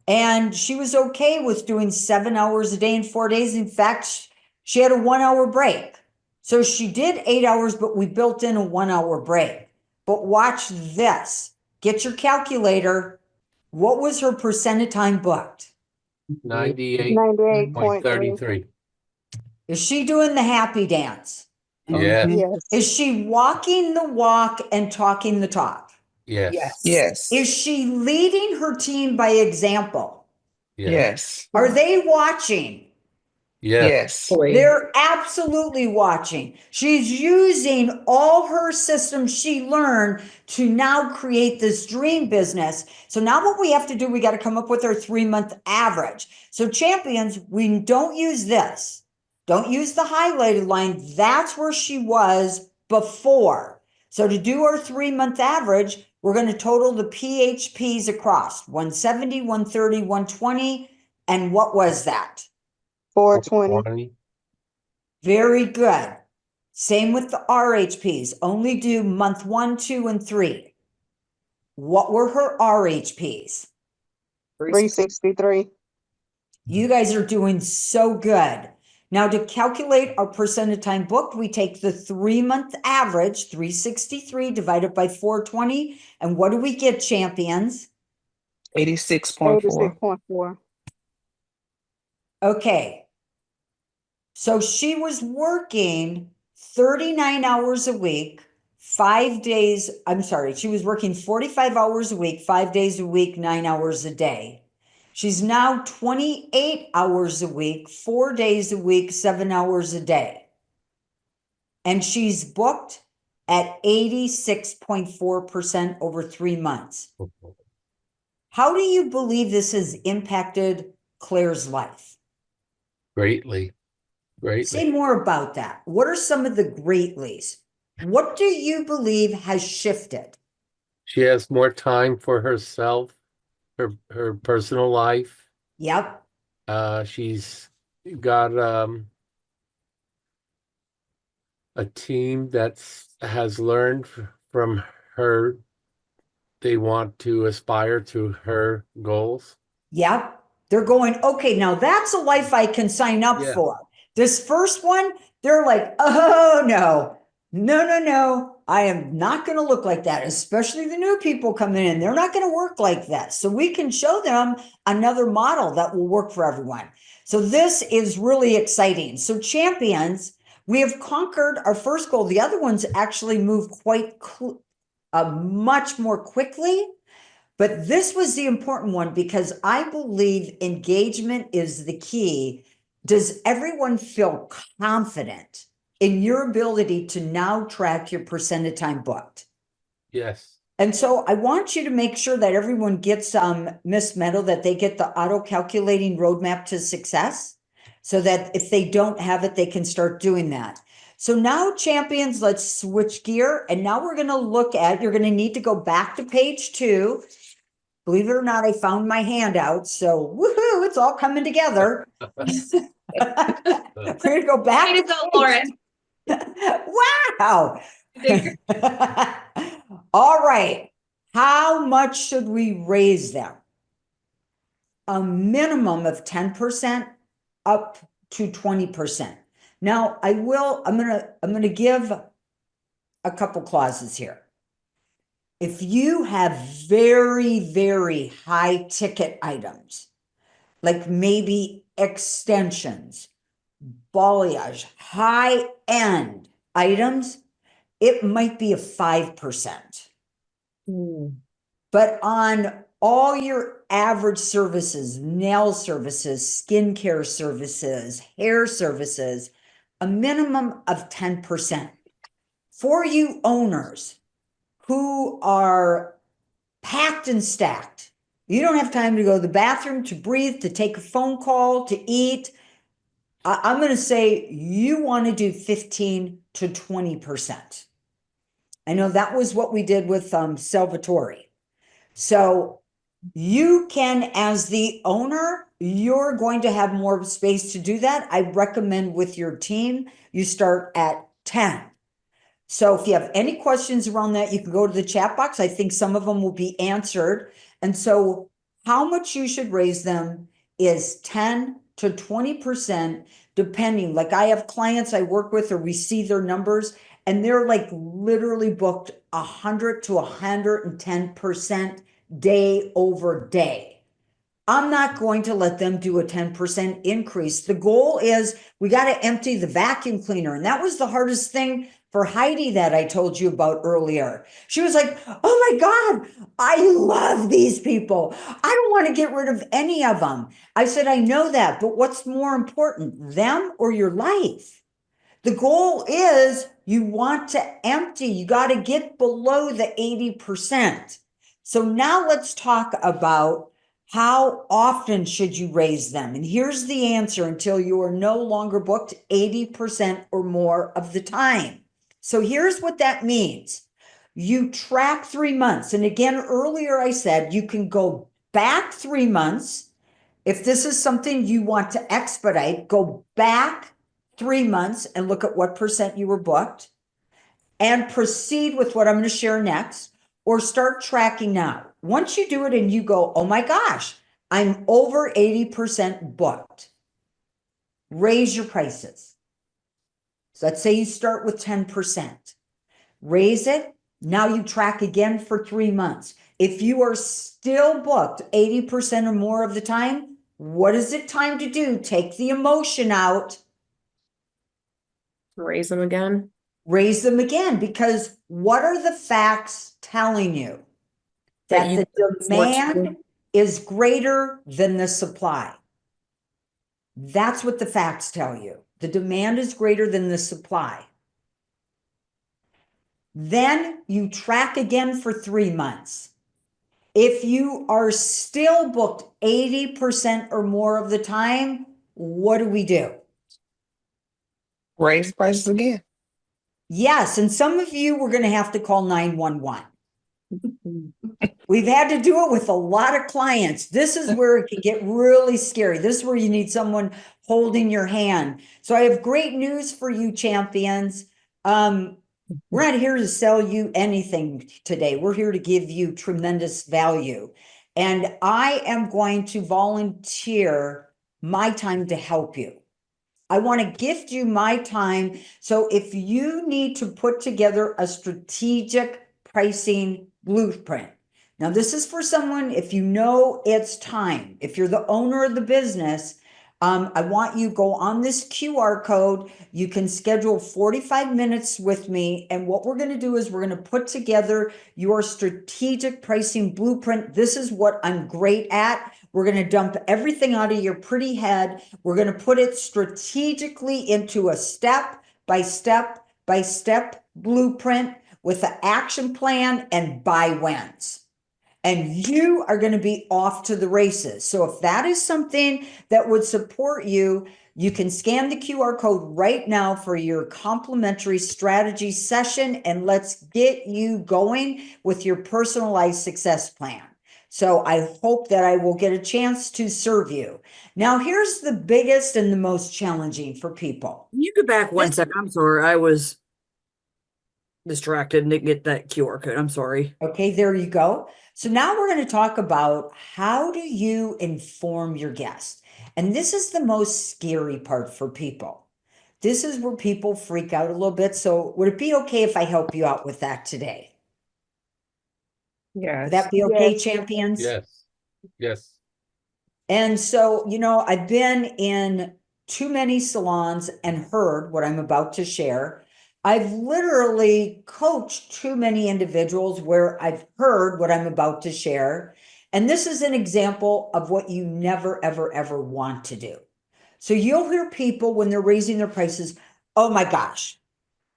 And she was okay with doing 7 hours a day in 4 days. In fact, she had a 1 hour break. So she did 8 hours, but we built in a 1 hour break. But watch this. Get your calculator. What was her percent of time booked? 98.33. Is she doing the happy dance? Yes, Yes. Is she walking the walk and talking the talk? yes, Yes. Is she leading her team by example? yes, Are they watching? yes. They're absolutely watching. She's using all her systems she learned to now create this dream business. So now what we have to do, we got to come up with our 3-month average. So champions, we don't use this. Don't use the highlighted line. That's where she was before. So to do our 3-month average, we're going to total the PHPs across 170, 130, 120. And what was that? 420. Very good. Same with the RHPs. Only do month 1, 2, and 3. What were her RHPs? 363. You guys are doing so good. Now to calculate our percent of time booked, we take the 3-month average, 363 divided by 420. And what do we get, champions? 86.4. 86.4. Okay. So she was working 39 hours a week, 5 days. I'm sorry, she was working 45 hours a week, 5 days a week, 9 hours a day. She's now 28 hours a week, 4 days a week, 7 hours a day. And she's booked at 86.4% over 3 months. How do you believe this has impacted Claire's life? Greatly, greatly. Say more about that. What are some of the greatlies? What do you believe has shifted? She has more time for herself, her personal life. Yep. She's got a team has learned from her. They want to aspire to her goals. Yep. They're going, okay, now that's a life I can sign up Yeah. for. This first one, they're like, oh no, no, no, no. I am not going to look like that, especially the new people coming in. They're not going to work like that. So we can show them another model that will work for everyone. So this is really exciting. So champions, we have conquered our first goal. The other ones actually move quite much more quickly. But this was the important one because I believe engagement is the key. Does everyone feel confident in your ability to now track your percent of time booked? Yes. And so I want you to make sure that everyone gets Miss Meadow, that they get the auto calculating roadmap to success, so that if they don't have it, they can start doing that. So now champions, let's switch gear. And now we're going to look at, you're going to need to go back to page 2. Believe it or not, I found my handout. So woohoo, it's all coming together. We're going to go back. Way to go, Lauren. Wow. All right. How much should we raise them? A minimum of 10% up to 20%. Now I'm going to give a couple clauses here. If you have very, very high ticket items, like maybe extensions, balayage, high end items, it might be a 5%. But on all your average services, nail services, skincare services, hair services, a minimum of 10%. For you owners who are packed and stacked, you don't have time to go to the bathroom, to breathe, to take a phone call, to eat. I'm going to say you want to do 15 to 20%. I know that was what we did with Salvatore. So you can, as the owner, you're going to have more space to do that, I recommend with your team, you start at 10. So if you have any questions around that, you can go to the chat box. I think some of them will be answered. And so how much you should raise them is 10 to 20%, depending. Like I have clients I work with or we see their numbers and they're like literally booked 100 to 110% day over day. I'm not going to let them do a 10% increase. The goal is we got to empty the vacuum cleaner. And that was the hardest thing for Heidi that I told you about earlier. She was like, oh my God, I love these people. I don't want to get rid of any of them. I said, I know that, but what's more important, them or your life? The goal is you want to empty. You got to get below the 80%. So now let's talk about how often should you raise them? And here's the answer until you are no longer booked 80% or more of the time. So here's what that means. You track 3 months. And again, earlier I said you can go back 3 months. If this is something you want to expedite, go back 3 months and look at what percent you were booked and proceed with what I'm going to share next, or start tracking now. Once you do it and you go, oh my gosh, I'm over 80% booked, raise your prices. So let's say you start with 10%, raise it. Now you track again for 3 months. If you are still booked 80% or more of the time, what is it time to do? Take the emotion out. Raise them again. Raise them again, because what are the facts telling you? That the demand is greater than the supply. That's what the facts tell you. The demand is greater than the supply. Then you track again for 3 months. If you are still booked 80% or more of the time, what do we do? Raise prices again. Yes, and some of you were going to have to call 911. We've had to do it with a lot of clients. This is where it can get really scary. This is where you need someone holding your hand. So I have great news for you, champions. We're not here to sell you anything today. We're here to give you tremendous value. And I am going to volunteer my time to help you. I want to gift you my time. So if you need to put together a strategic pricing blueprint, now this is for someone, if you know it's time, if you're the owner of the business, I want you to go on this QR code. You can schedule 45 minutes with me. And what we're going to do is we're going to put together your strategic pricing blueprint. This is what I'm great at. We're going to dump everything out of your pretty head. We're going to put it strategically into a step by step by step blueprint with an action plan and buy wins. And you are going to be off to the races. So if that is something that would support you, you can scan the QR code right now for your complimentary strategy session, and let's get you going with your personalized success plan. So I hope that I will get a chance to serve you. Now, here's the biggest and the most challenging for people. You go back one second. I'm sorry. I was distracted and didn't get that QR code. I'm sorry. Okay, there you go. So now we're going to talk about how do you inform your guests? And this is the most scary part for people. This is where people freak out a little bit. So would it be okay if I help you out with that today? Yes. Would that be okay, Yes. champions? Yes, yes. And so, you know, I've been in too many salons and heard what I'm about to share. I've literally coached too many individuals where I've heard what I'm about to share. And this is an example of what you never, ever, ever want to do. So you'll hear people when they're raising their prices, oh my gosh,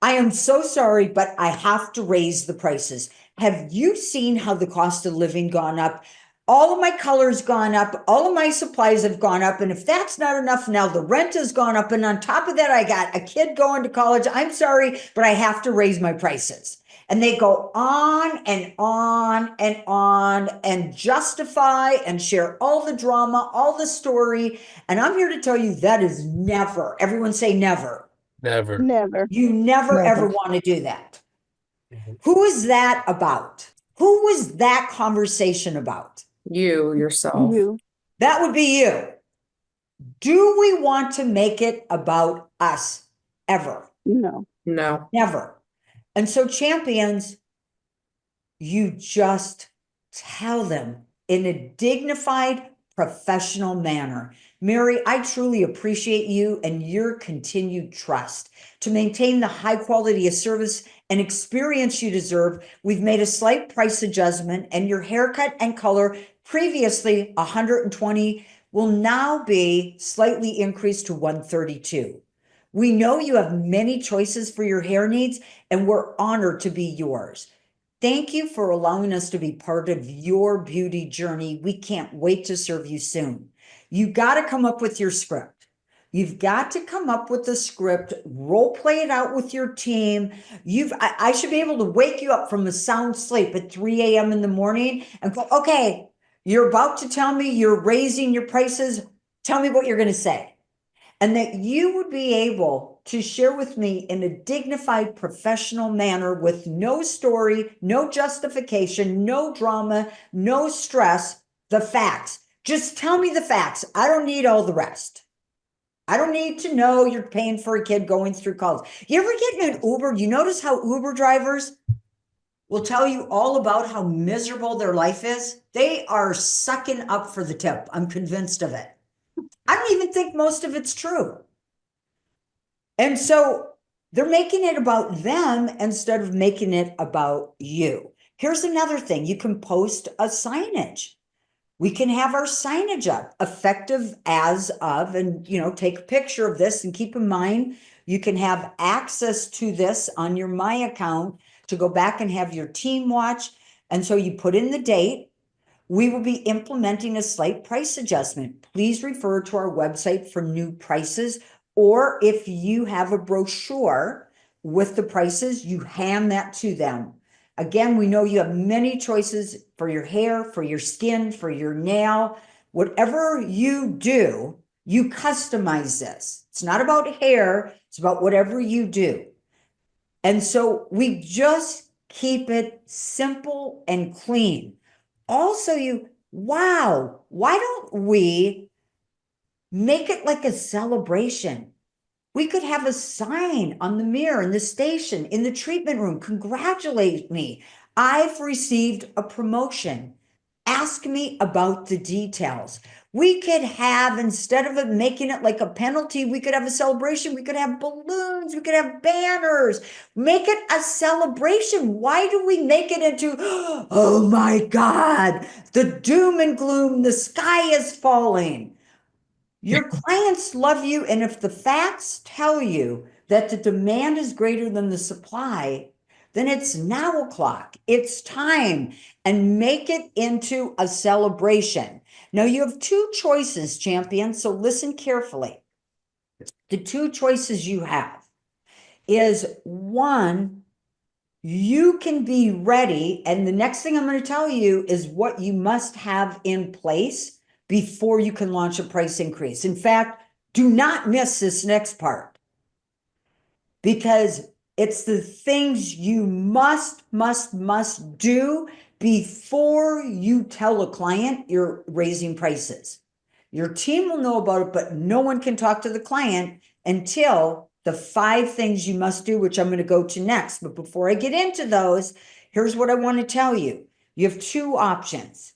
I am so sorry, but I have to raise the prices. Have you seen how the cost of living gone up? All of my colors gone up, all of my supplies have gone up. And if that's not enough, now the rent has gone up. And on top of that, I got a kid going to college. I'm sorry, but I have to raise my prices. And they go on and on and on and justify and share all the drama, all the story. And I'm here to tell you that is never, everyone say never. Never. Never. You never Never. ever want to do that. Mhm. Who is that about? Who was that conversation about? You yourself. You. That would be you. Do we want to make it about us ever? No. No. Never. And so, champions, you just tell them in a dignified, professional manner. Mary, I truly appreciate you and your continued trust. To maintain the high quality of service and experience you deserve, we've made a slight price adjustment, and your haircut and color, previously $120, will now be slightly increased to $132. We know you have many choices for your hair needs, and we're honored to be yours. Thank you for allowing us to be part of your beauty journey. We can't wait to serve you soon. You got to come up with your script. You've got to come up with the script, role play it out with your team. I should be able to wake you up from a sound sleep at 3 a.m. in the morning and go, okay, you're about to tell me you're raising your prices. Tell me what you're going to say. And that you would be able to share with me in a dignified, professional manner with no story, no justification, no drama, no stress, the facts. Just tell me the facts. I don't need all the rest. I don't need to know you're paying for a kid going through college. You ever get in an Uber? You notice how Uber drivers will tell you all about how miserable their life is? They are sucking up for the tip. I'm convinced of it. I don't even think most of it's true. And so they're making it about them instead of making it about you. Here's another thing. You can post a signage. We can have our signage up, effective as of, and take a picture of this. And keep in mind, you can have access to this on your My account to go back and have your team watch. And so you put in the date. We will be implementing a slight price adjustment. Please refer to our website for new prices, or if you have a brochure with the prices, you hand that to them. Again, we know you have many choices for your hair, for your skin, for your nail. Whatever you do, you customize this. It's not about hair, it's about whatever you do. And so we just keep it simple and clean. Also, wow, why don't we make it like a celebration? We could have a sign on the mirror in the station, in the treatment room. Congratulate me. I've received a promotion. Ask me about the details. We could have, instead of it making it like a penalty, we could have a celebration. We could have balloons. We could have banners. Make it a celebration. Why do we make it into, oh my God, the doom and gloom, the sky is falling? Your clients love you, and if the facts tell you that the demand is greater than the supply, then it's now o'clock. It's time, and make it into a celebration. Now you have two choices, champions, so listen carefully. The two choices you have is one, you can be ready, and the next thing I'm going to tell you is what you must have in place before you can launch a price increase. In fact, do not miss this next part, because it's the things you must do before you tell a client you're raising prices. Your team will know about it, but no one can talk to the client until the 5 things you must do, which I'm going to go to next. But before I get into those, here's what I want to tell you. You have 2 options.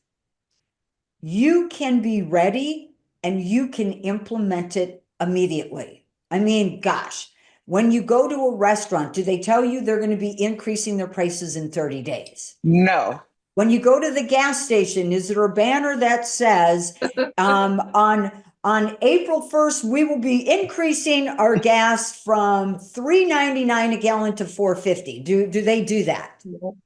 You can be ready and you can implement it immediately. I mean, gosh, when you go to a restaurant, do they tell you they're going to be increasing their prices in 30 days? No. When you go to the gas station, is there a banner that says, on April 1st, we will be increasing our gas from $3.99 a gallon to $4.50? Do they do that? No.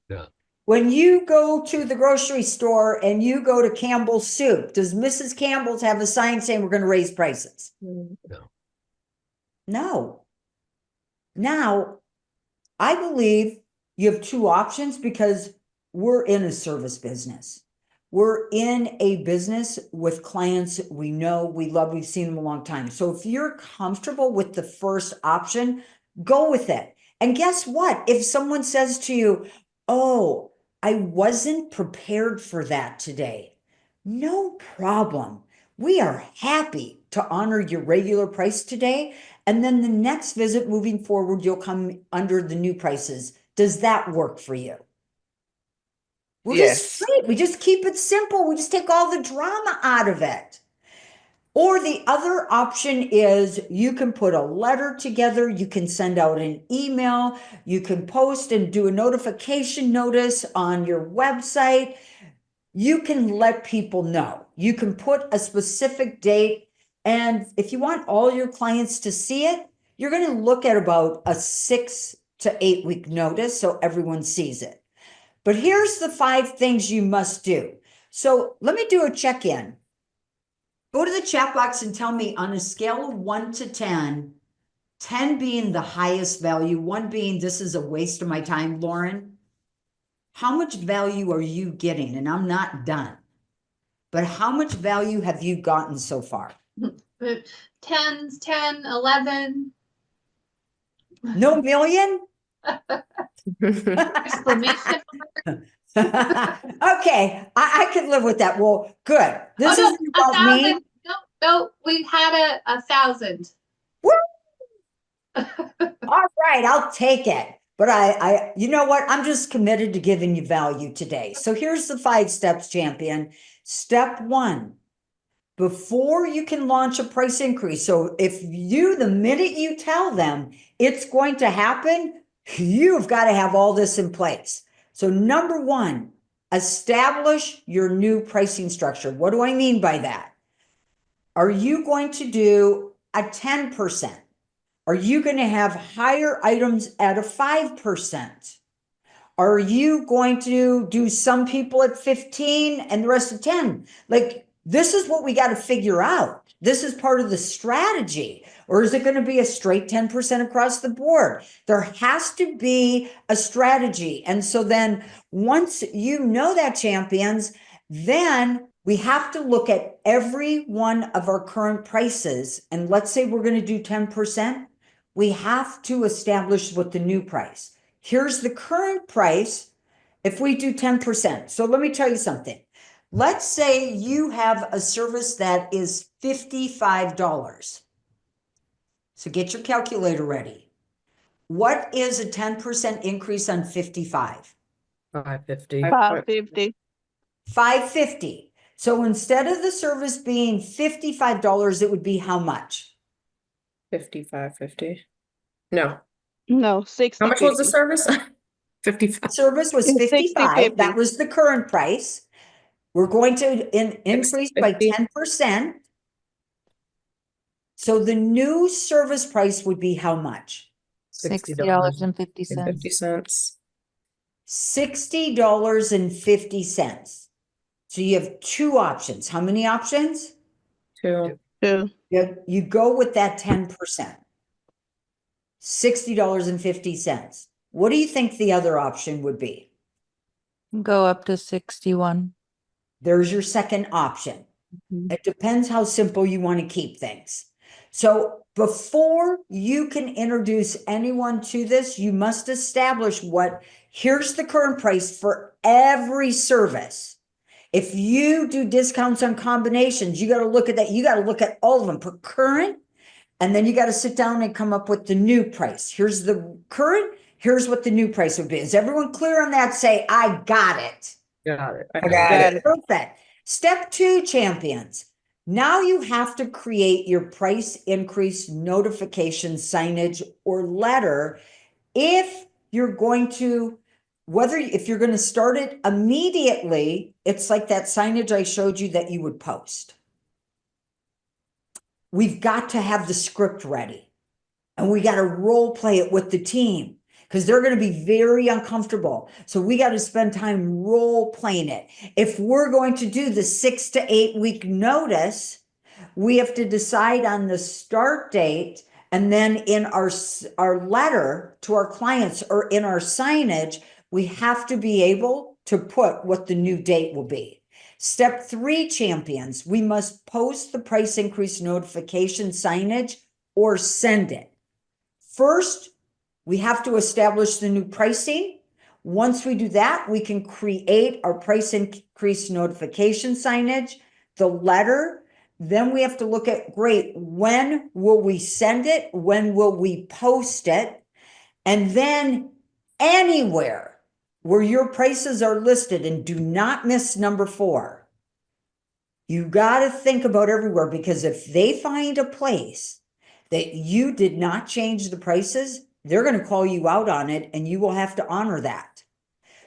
When you go to the grocery store and you go to Campbell's Soup, does Mrs. Campbell's have a sign saying we're going to raise prices? No. No. Now, I believe you have two options because we're in a service business. We're in a business with clients we know, we love, we've seen them a long time. So if you're comfortable with the first option, go with it. And guess what? If someone says to you, oh, I wasn't prepared for that today, no problem. We are happy to honor your regular price today. And then the next visit moving forward, you'll come under the new prices. Does that work for you? Well, this is Yes. great. We just keep it simple. We just take all the drama out of it. Or the other option is you can put a letter together, you can send out an email, you can post and do a notification notice on your website. You can let people know. You can put a specific date. And if you want all your clients to see it, you're going to look at about a 6 to 8 week notice so everyone sees it. But here's the 5 things you must do. So let me do a check-in. Go to the chat box and tell me on a scale of 1 to 10, 10 being the highest value, 1 being this is a waste of my time, Lauren. How much value are you getting? And I'm not done. But how much value have you gotten so far? 10s, 10, 11. No million? Exclamation. Okay, I could live with that. Well, good. This Oh, isn't no, about me. 1,000. No, we had a 1,000. Woo! All right, I'll take it. But you know what? I'm just committed to giving you value today. So here's the 5 steps, champion. Step 1, before you can launch a price increase. So the minute you tell them it's going to happen, you've got to have all this in place. So number 1, establish your new pricing structure. What do I mean by that? Are you going to do a 10%? Are you going to have higher items at a 5%? Are you going to do some people at 15 and the rest at 10? Like, this is what we got to figure out. This is part of the strategy. Or is it going to be a straight 10% across the board? There has to be a strategy. And so then once you know that, champions, then we have to look at every one of our current prices. And let's say we're going to do 10%. We have to establish what the new price. Here's the current price if we do 10%. So let me tell you something. Let's say you have a service that is $55. So get your calculator ready. What is a 10% increase on 55? 550. 550. 550. So instead of the service being $55, it would be how much? 55.50. No. No, 60. How much was the service? 55. Service was It's 55. 60-50. That was the current price. We're going to increase by 650. 10%. So the new service price would be how much? $60.50. 50 cents. $60.50. So you have 2 options. How many options? 2. 2. You go with that 10%. $60.50. What do you think the other option would be? Go up to 61. There's your second option. Mhm. It depends how simple you want to keep things. So before you can introduce anyone to this, you must establish here's the current price for every service. If you do discounts on combinations, you got to look at that. You got to look at all of them, put current, and then you got to sit down and come up with the new price. Here's the current, here's what the new price would be. Is everyone clear on that? Say, I got it. Got it. I got it. Perfect. Step 2, champions. Now you have to create your price increase notification signage or letter if you're going to, if you're going to start it immediately, it's like that signage I showed you that you would post. We've got to have the script ready and we got to role play it with the team, because they're going to be very uncomfortable. So we got to spend time role playing it. If we're going to do the 6 to 8 week notice, we have to decide on the start date And then in our letter to our clients or in our signage, we have to be able to put what the new date will be. Step 3, champions, we must post the price increase notification signage or send it. First, we have to establish the new pricing. Once we do that, we can create our price increase notification signage, the letter. Then we have to look at, great, when will we send it? When will we post it? And then anywhere where your prices are listed, and do not miss number 4. You got to think about everywhere, because if they find a place that you did not change the prices, they're going to call you out on it and you will have to honor that.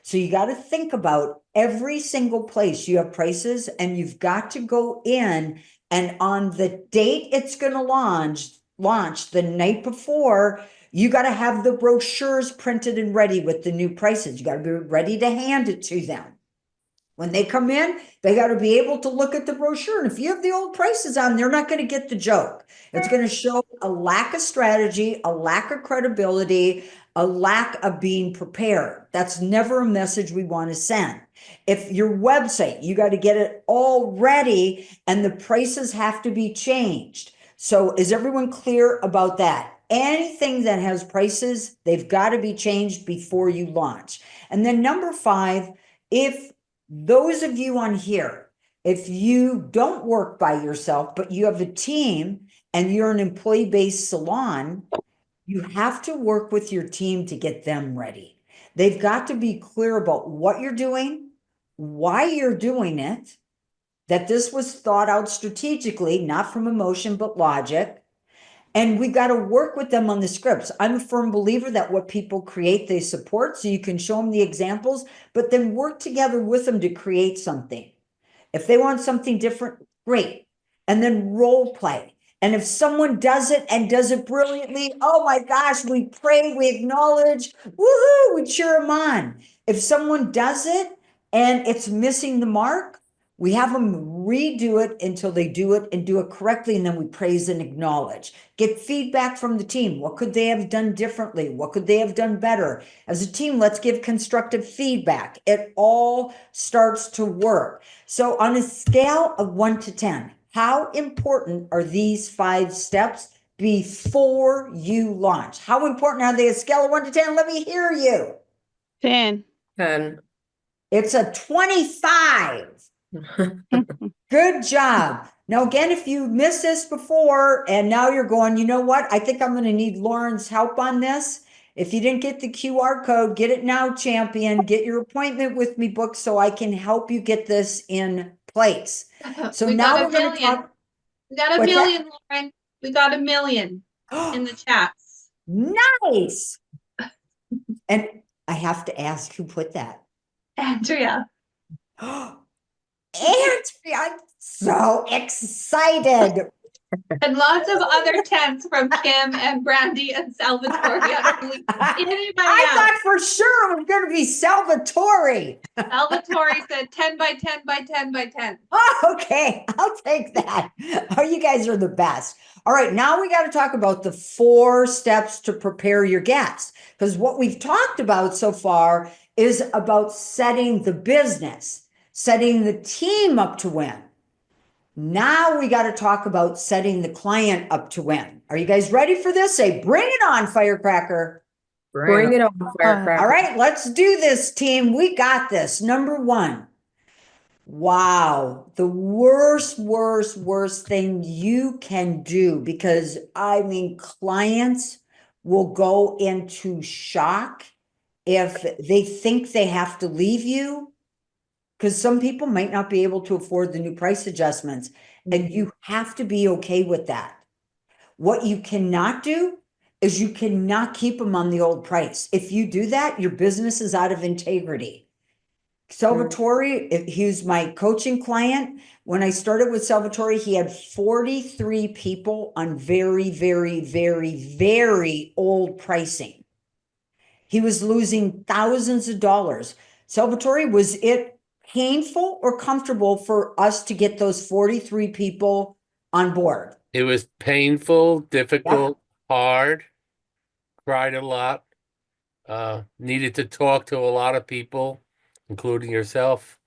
So you got to think about every single place you have prices, and you've got to go in, and on the date it's going to launch the night before, you got to have the brochures printed and ready with the new prices. You got to be ready to hand it to them. When they come in, they got to be able to look at the brochure. And if you have the old prices on, they're not going to get the joke. It's going to show a lack of strategy, a lack of credibility, a lack of being prepared. That's never a message we want to send. If your website, you got to get it all ready, and the prices have to be changed. So is everyone clear about that? Anything that has prices, they've got to be changed before you launch. And then number 5, if those of you on here, if you don't work by yourself, but you have a team and you're an employee-based salon, you have to work with your team to get them ready. They've got to be clear about what you're doing, why you're doing it, that this was thought out strategically, not from emotion, but logic. And we got to work with them on the scripts. I'm a firm believer that what people create, they support. So you can show them the examples, but then work together with them to create something. If they want something different, great. And then role play. And if someone does it and does it brilliantly, oh my gosh, we pray, we acknowledge, woohoo, we cheer them on. If someone does it and it's missing the mark, we have them redo it until they do it and do it correctly. And then we praise and acknowledge. Get feedback from the team. What could they have done differently? What could they have done better? As a team, let's give constructive feedback. It all starts to work. So on a scale of 1 to 10, how important are these 5 steps before you launch? How important are they? A scale of 1 to 10? Let me hear you. 10. 10. It's a 25. Good job. Now, again, if you missed this before and now you're going, you know what? I think I'm going to need Lauren's help on this. If you didn't get the QR code, get it now, champion. Get your appointment with me booked so I can help you get this in place. So We now got we're a going to million. talk. We got a What's that? million, Lauren. We got a million in the chats. Nice. And I have to ask, who put that? Andrea. Andrea, I'm so excited. And lots of other tents from Kim and Brandy and Salvatore. Anybody I else? thought for sure it was going to be Salvatore. Salvatore said 10 by 10 by 10 by 10. Oh, okay, I'll take that. Oh, you guys are the best. All right, now we got to talk about the 4 steps to prepare your guests. Because what we've talked about so far is about setting the business, setting the team up to win. Now we got to talk about setting the client up to win. Are you guys ready for this? Say, bring it on, firecracker. Bring it on, firecracker. All right, let's do this, team. We got this. Number 1. Wow, the worst thing you can do, because I mean, clients will go into shock if they think they have to leave you, because some people might not be able to afford the new price adjustments, and you have to be okay with that. What you cannot do is you cannot keep them on the old price. If you do that, your business is out of integrity. Salvatore, he's my coaching client. When I started with Salvatore, he had 43 people on very, very, very, very old pricing. He was losing thousands of dollars. Salvatore, was it painful or comfortable for us to get those 43 people on board? It was painful, difficult, hard, cried a lot, needed to talk to a lot of people, including yourself.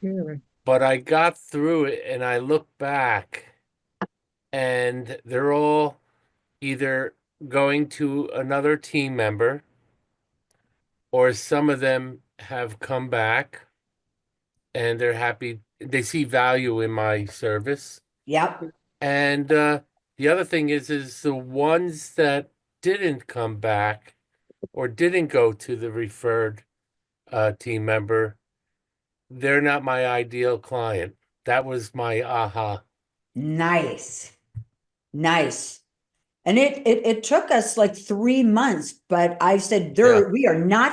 Hmm. But I got through it and I look back and they're all either going to another team member or some of them have come back and they're happy. They see value in my service. Yep. And the other thing is the ones that didn't come back or didn't go to the referred team member, they're not my ideal client. That was my aha. Nice. Nice. And it took us like 3 months, but I said, Yeah.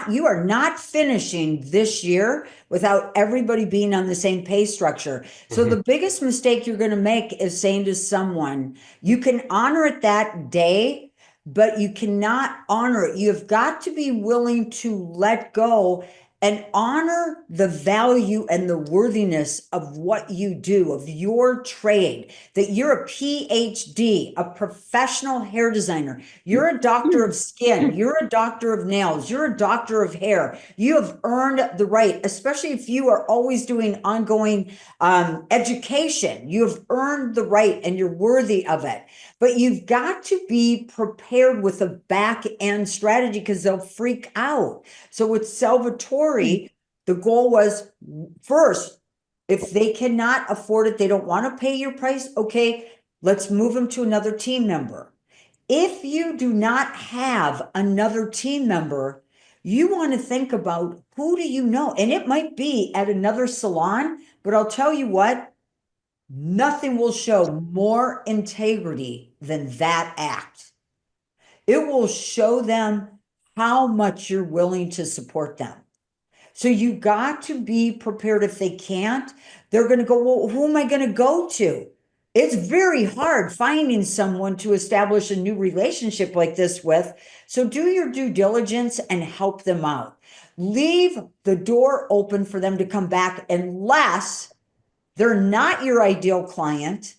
you are not finishing this year without everybody being on the same pay structure. So Mhm. the biggest mistake you're going to make is saying to someone, you can honor it that day, but you cannot honor it. You've got to be willing to let go and honor the value and the worthiness of what you do, of your trade, that you're a PhD, a professional hair designer. You're a doctor of skin. You're a doctor of nails. You're a doctor of hair. You have earned the right, especially if you are always doing ongoing education. You have earned the right and you're worthy of it. But you've got to be prepared with a back end strategy because they'll freak out. So with Salvatore, the goal was first, if they cannot afford it, they don't want to pay your price, okay, let's move them to another team member. If you do not have another team member, you want to think about who do you know? And it might be at another salon, but I'll tell you what, nothing will show more integrity than that act. It will show them how much you're willing to support them. So you got to be prepared. If they can't, they're going to go, well, who am I going to go to? It's very hard finding someone to establish a new relationship like this with. So do your due diligence and help them out. Leave the door open for them to come back unless they're not your ideal client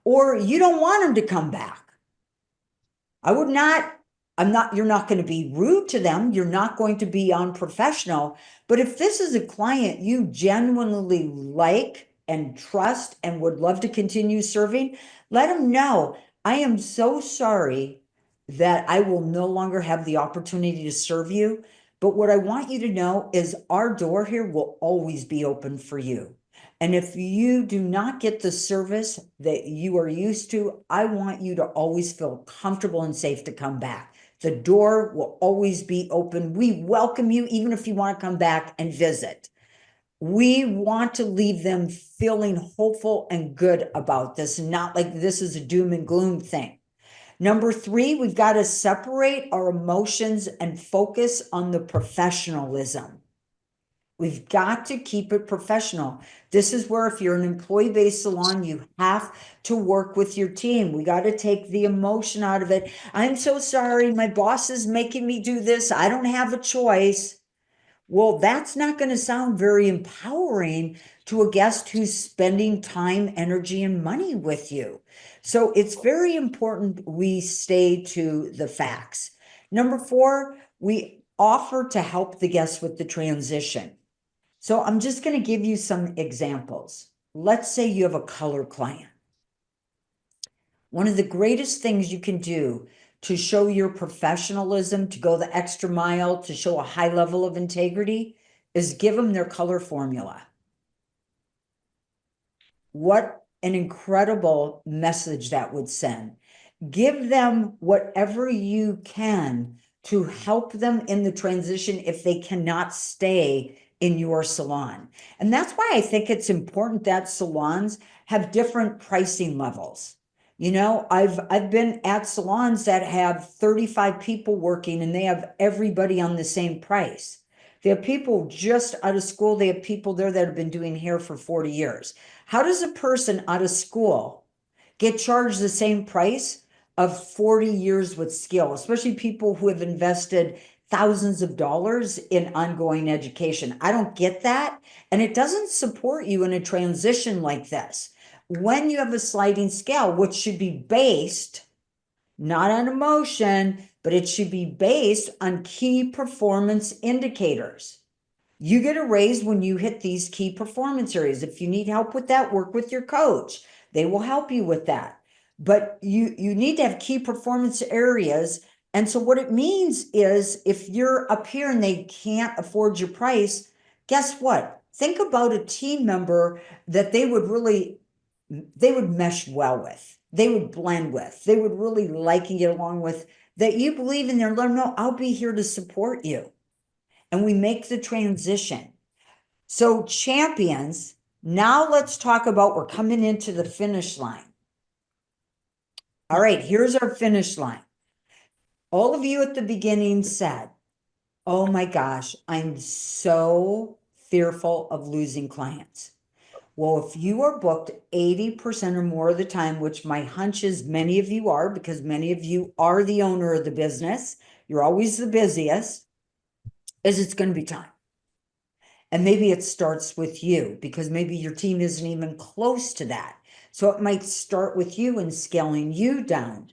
or you don't want them to come back. You're not going to be rude to them. You're not going to be unprofessional. But if this is a client you genuinely like and trust and would love to continue serving, let them know, I am so sorry that I will no longer have the opportunity to serve you. But what I want you to know is our door here will always be open for you. And if you do not get the service that you are used to, I want you to always feel comfortable and safe to come back. The door will always be open. We welcome you, even if you want to come back and visit. We want to leave them feeling hopeful and good about this, not like this is a doom and gloom thing. Number 3, we've got to separate our emotions and focus on the professionalism. We've got to keep it professional. This is where if you're an employee-based salon, you have to work with your team. We got to take the emotion out of it. I'm so sorry, my boss is making me do this. I don't have a choice. Well, that's not going to sound very empowering to a guest who's spending time, energy, and money with you. So it's very important we stay to the facts. Number 4, we offer to help the guests with the transition. So I'm just going to give you some examples. Let's say you have a color client. One of the greatest things you can do to show your professionalism, to go the extra mile, to show a high level of integrity is give them their color formula. What an incredible message that would send. Give them whatever you can to help them in the transition if they cannot stay in your salon. And that's why I think it's important that salons have different pricing levels. You know, I've been at salons that have 35 people working and they have everybody on the same price. They have people just out of school. They have people there that have been doing hair for 40 years. How does a person out of school get charged the same price of 40 years with skill, especially people who have invested thousands of dollars in ongoing education? I don't get that. And it doesn't support you in a transition like this. When you have a sliding scale, which should be based not on emotion, but it should be based on key performance indicators. You get a raise when you hit these key performance areas. If you need help with that, work with your coach. They will help you with that. But you need to have key performance areas. And so what it means is if you're up here and they can't afford your price, guess what? Think about a team member that they would mesh well with, they would blend with, they would really like and get along with, that you believe in their, let them know, I'll be here to support you. And we make the transition. So champions, now let's talk about, we're coming into the finish line. All right, here's our finish line. All of you at the beginning said, oh my gosh, I'm so fearful of losing clients. Well, if you are booked 80% or more of the time, which my hunch is many of you are, because many of you are the owner of the business, you're always the busiest, is it's going to be time. And maybe it starts with you because maybe your team isn't even close to that. So it might start with you and scaling you down.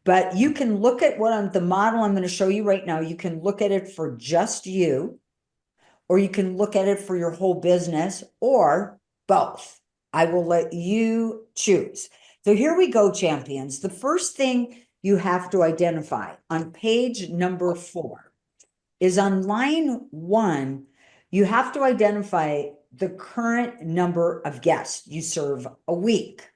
But you can look at the model I'm going to show you right now. You can look at it for just you, or you can look at it for your whole business, or both. I will let you choose. So here we go, champions. The first thing you have to identify on page number 4 is on line 1, you have to identify the current number of guests you serve a week.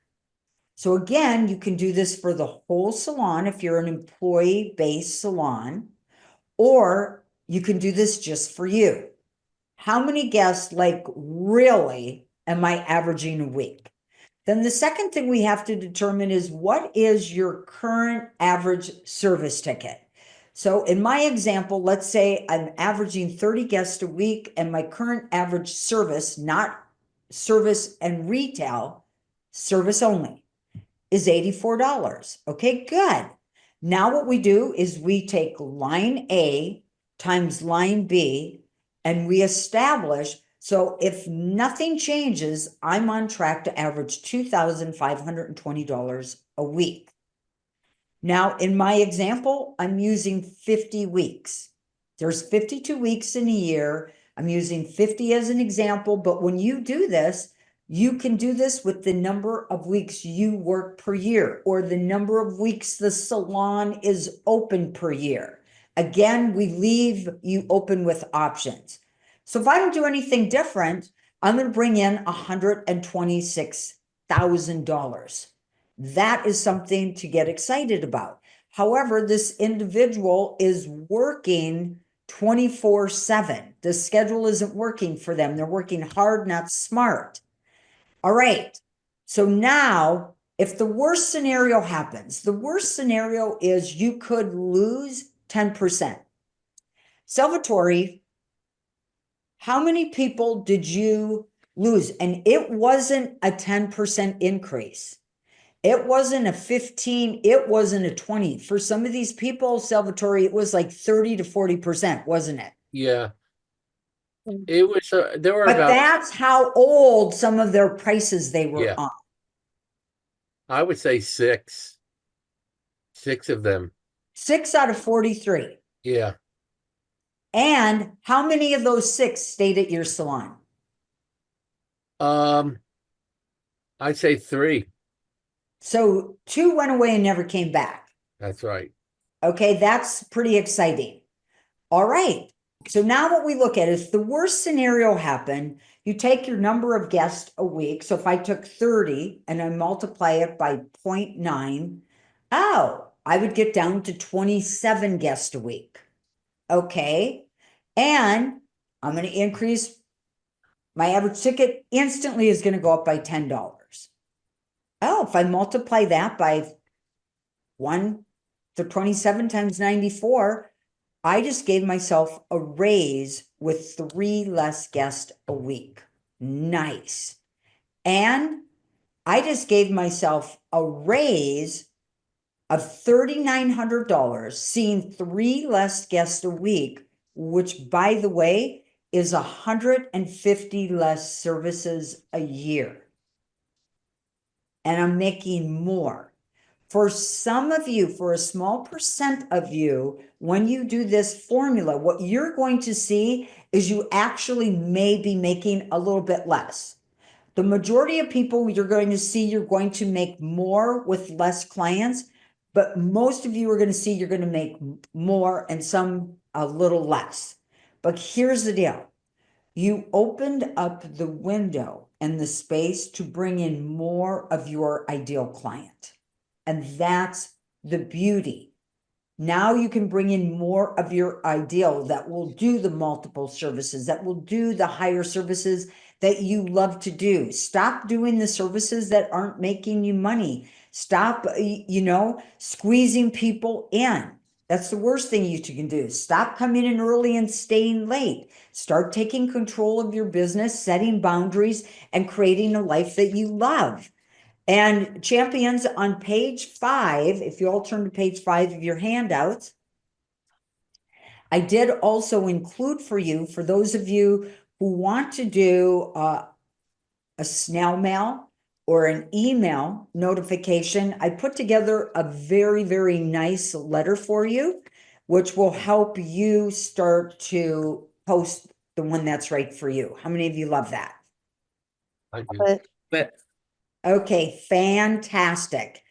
So again, you can do this for the whole salon if you're an employee-based salon, or you can do this just for you. How many guests, like, really am I averaging a week? Then the second thing we have to determine is what is your current average service ticket? So in my example, let's say I'm averaging 30 guests a week and my current average service, not service and retail, service only, is $84. Okay, good. Now what we do is we take line A times line B and we establish, so if nothing changes, I'm on track to average $2,520 a week. Now, in my example, I'm using 50 weeks. There's 52 weeks in a year. I'm using 50 as an example, but when you do this, you can do this with the number of weeks you work per year, or the number of weeks the salon is open per year. Again, we leave you open with options. So if I don't do anything different, I'm going to bring in $126,000. That is something to get excited about. However, this individual is working 24/7. The schedule isn't working for them. They're working hard, not smart. All right. So now, if the worst scenario happens, the worst scenario is you could lose 10%. Salvatore, how many people did you lose? And it wasn't a 10% increase. It wasn't a 15, it wasn't a 20. For some of these people, Salvatore, it was like 30 to 40%, wasn't it? Yeah. It was, there were But about, that's how old some of their prices they were Yeah. on. I would say 6 of them. 6 out of 43. Yeah. And how many of those 6 stayed at your salon? I'd say 3. So 2 went away and never came back. That's right. Okay, that's pretty exciting. All right. So now what we look at is the worst scenario happened. You take your number of guests a week. So if I took 30 and I multiply it by 0.9, I would get down to 27 guests a week. Okay. And I'm going to increase my average ticket instantly is going to go up by $10. If I multiply that by 1 to 27 times 94, I just gave myself a raise with 3 less guests a week. Nice. And I just gave myself a raise of $3,900, seeing 3 less guests a week, which, by the way, is 150 less services a year. And I'm making more. For some of you, for a small percent of you, when you do this formula, what you're going to see is you actually may be making a little bit less. The majority of people you're going to see, you're going to make more with less clients, but most of you are going to see you're going to make more and some a little less. But here's the deal. You opened up the window and the space to bring in more of your ideal client. And that's the beauty. Now you can bring in more of your ideal that will do the multiple services, that will do the higher services that you love to do. Stop doing the services that aren't making you money. Stop, squeezing people in. That's the worst thing you can do. Stop coming in early and staying late. Start taking control of your business, setting boundaries, and creating a life that you love. And champions, on page 5, if you all turn to page 5 of your handouts, I did also include for you, for those of you who want to do a snail mail or an email notification, I put together a very, very nice letter for you, which will help you start to post the one that's right for you. How many of you love that? I do. But Okay, fantastic.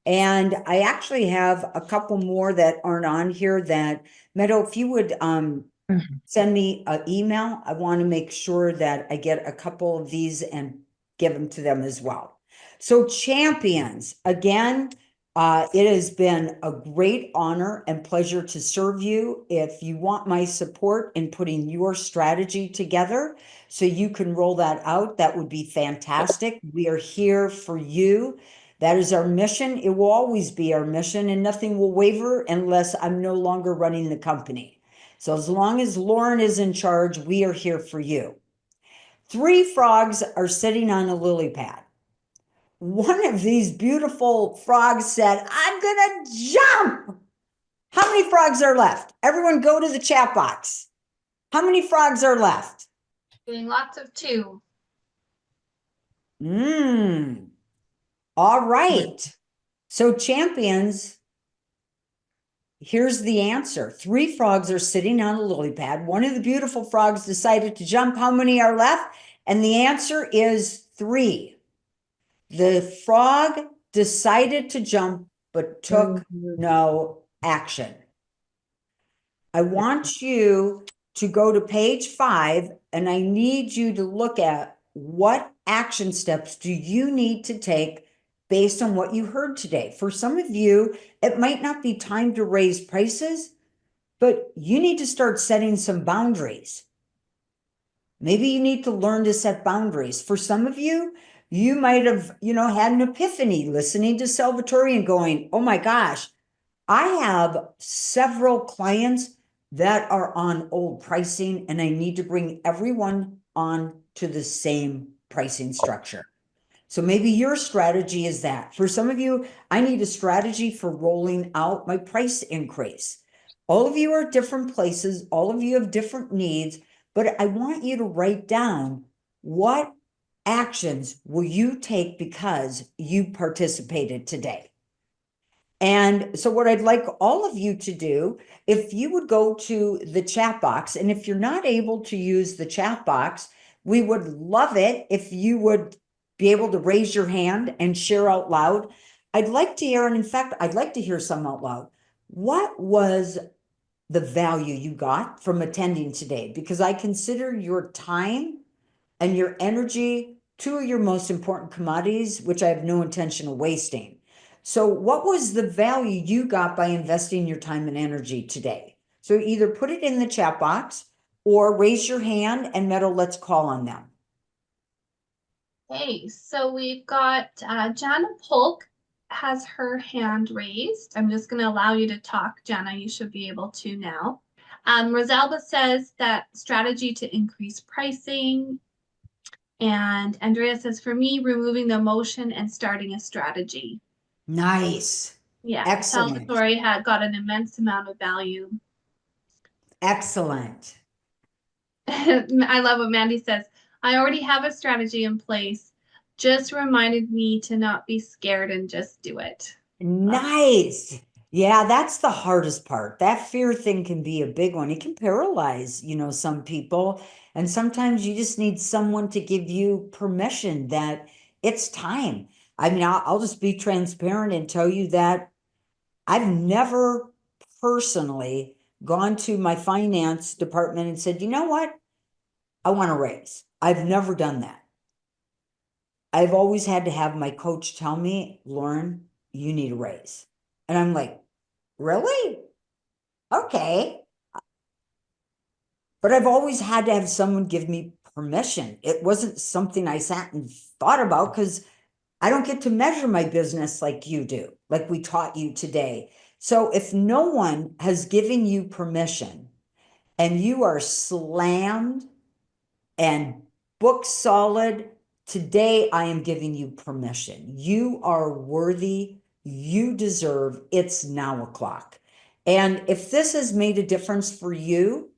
And I actually have a couple more that aren't on here that, Meadow, if you would send me an email, I want to make sure that I get a couple of these and give them to them as well. So champions, again, it has been a great honor and pleasure to serve you. If you want my support in putting your strategy together so you can roll that out, that would be fantastic. We are here for you. That is our mission. It will always be our mission, and nothing will waver unless I'm no longer running the company. So as long as Lauren is in charge, we are here for you. 3 frogs are sitting on a lily pad. One of these beautiful frogs said, I'm gonna jump. How many frogs are left? Everyone go to the chat box. How many frogs are left? Doing lots of 2. All right. So champions, here's the answer. 3 frogs are sitting on a lily pad. One of the beautiful frogs decided to jump. How many are left? And the answer is 3. The frog decided to jump, but took no action. I want you to go to page 5, and I need you to look at what action steps do you need to take based on what you heard today. For some of you, it might not be time to raise prices, but you need to start setting some boundaries. Maybe you need to learn to set boundaries. For some of you, you might have, had an epiphany listening to Salvatore and going, oh my gosh, I have several clients that are on old pricing and I need to bring everyone on to the same pricing structure. So maybe your strategy is that. For some of you, I need a strategy for rolling out my price increase. All of you are at different places. All of you have different needs, but I want you to write down what actions will you take because you participated today. And so what I'd like all of you to do, if you would go to the chat box, and if you're not able to use the chat box, we would love it if you would be able to raise your hand and share out loud. I'd like to hear, and in fact, I'd like to hear some out loud. What was the value you got from attending today? Because I consider your time and your energy 2 of your most important commodities, which I have no intention of wasting. So what was the value you got by investing your time and energy today? So either put it in the chat box or raise your hand, and Meadow, let's call on them. Okay, so we've got Jana Polk has her hand raised. I'm just going to allow you to talk, Jana. You should be able to now. Rosalba says that strategy to increase pricing. And Andrea says, for me, removing the emotion and starting a strategy. Nice. Yeah, Excellent. Salvatore had got an immense amount of value. Excellent. I love what Mandy says. I already have a strategy in place. Just reminded me to not be scared and just do it. Nice. Yeah, that's the hardest part. That fear thing can be a big one. It can paralyze, some people. And sometimes you just need someone to give you permission that it's time. I mean, I'll just be transparent and tell you that I've never personally gone to my finance department and said, you know what? I want to raise. I've never done that. I've always had to have my coach tell me, Lauren, you need a raise. And I'm like, really? Okay. But I've always had to have someone give me permission. It wasn't something I sat and thought about because I don't get to measure my business like you do, like we taught you today. So if no one has given you permission and you are slammed and book solid, today I am giving you permission. You are worthy. You deserve. It's now o'clock. And if this has made a difference for you,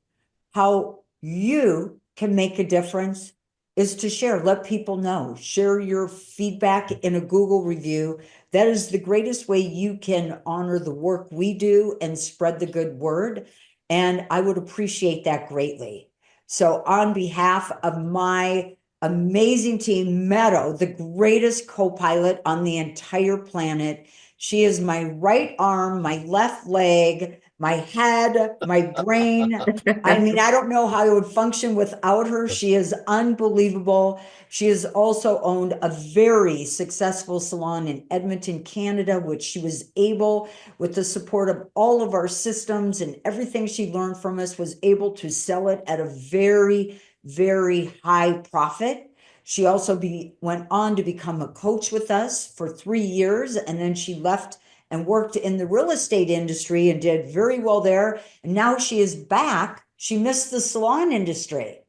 how you can make a difference is to share. Let people know. Share your feedback in a Google review. That is the greatest way you can honor the work we do and spread the good word. And I would appreciate that greatly. So on behalf of my amazing team, Meadow, the greatest co-pilot on the entire planet, she is my right arm, my left leg, my head, my brain. I mean, I don't know how I would function without her. She is unbelievable. She has also owned a very successful salon in Edmonton, Canada, which she was able, with the support of all of our systems and everything she learned from us, was able to sell it at a very, very high profit. She also went on to become a coach with us for 3 years, and then she left and worked in the real estate industry and did very well there. And now she is back. She missed the salon industry.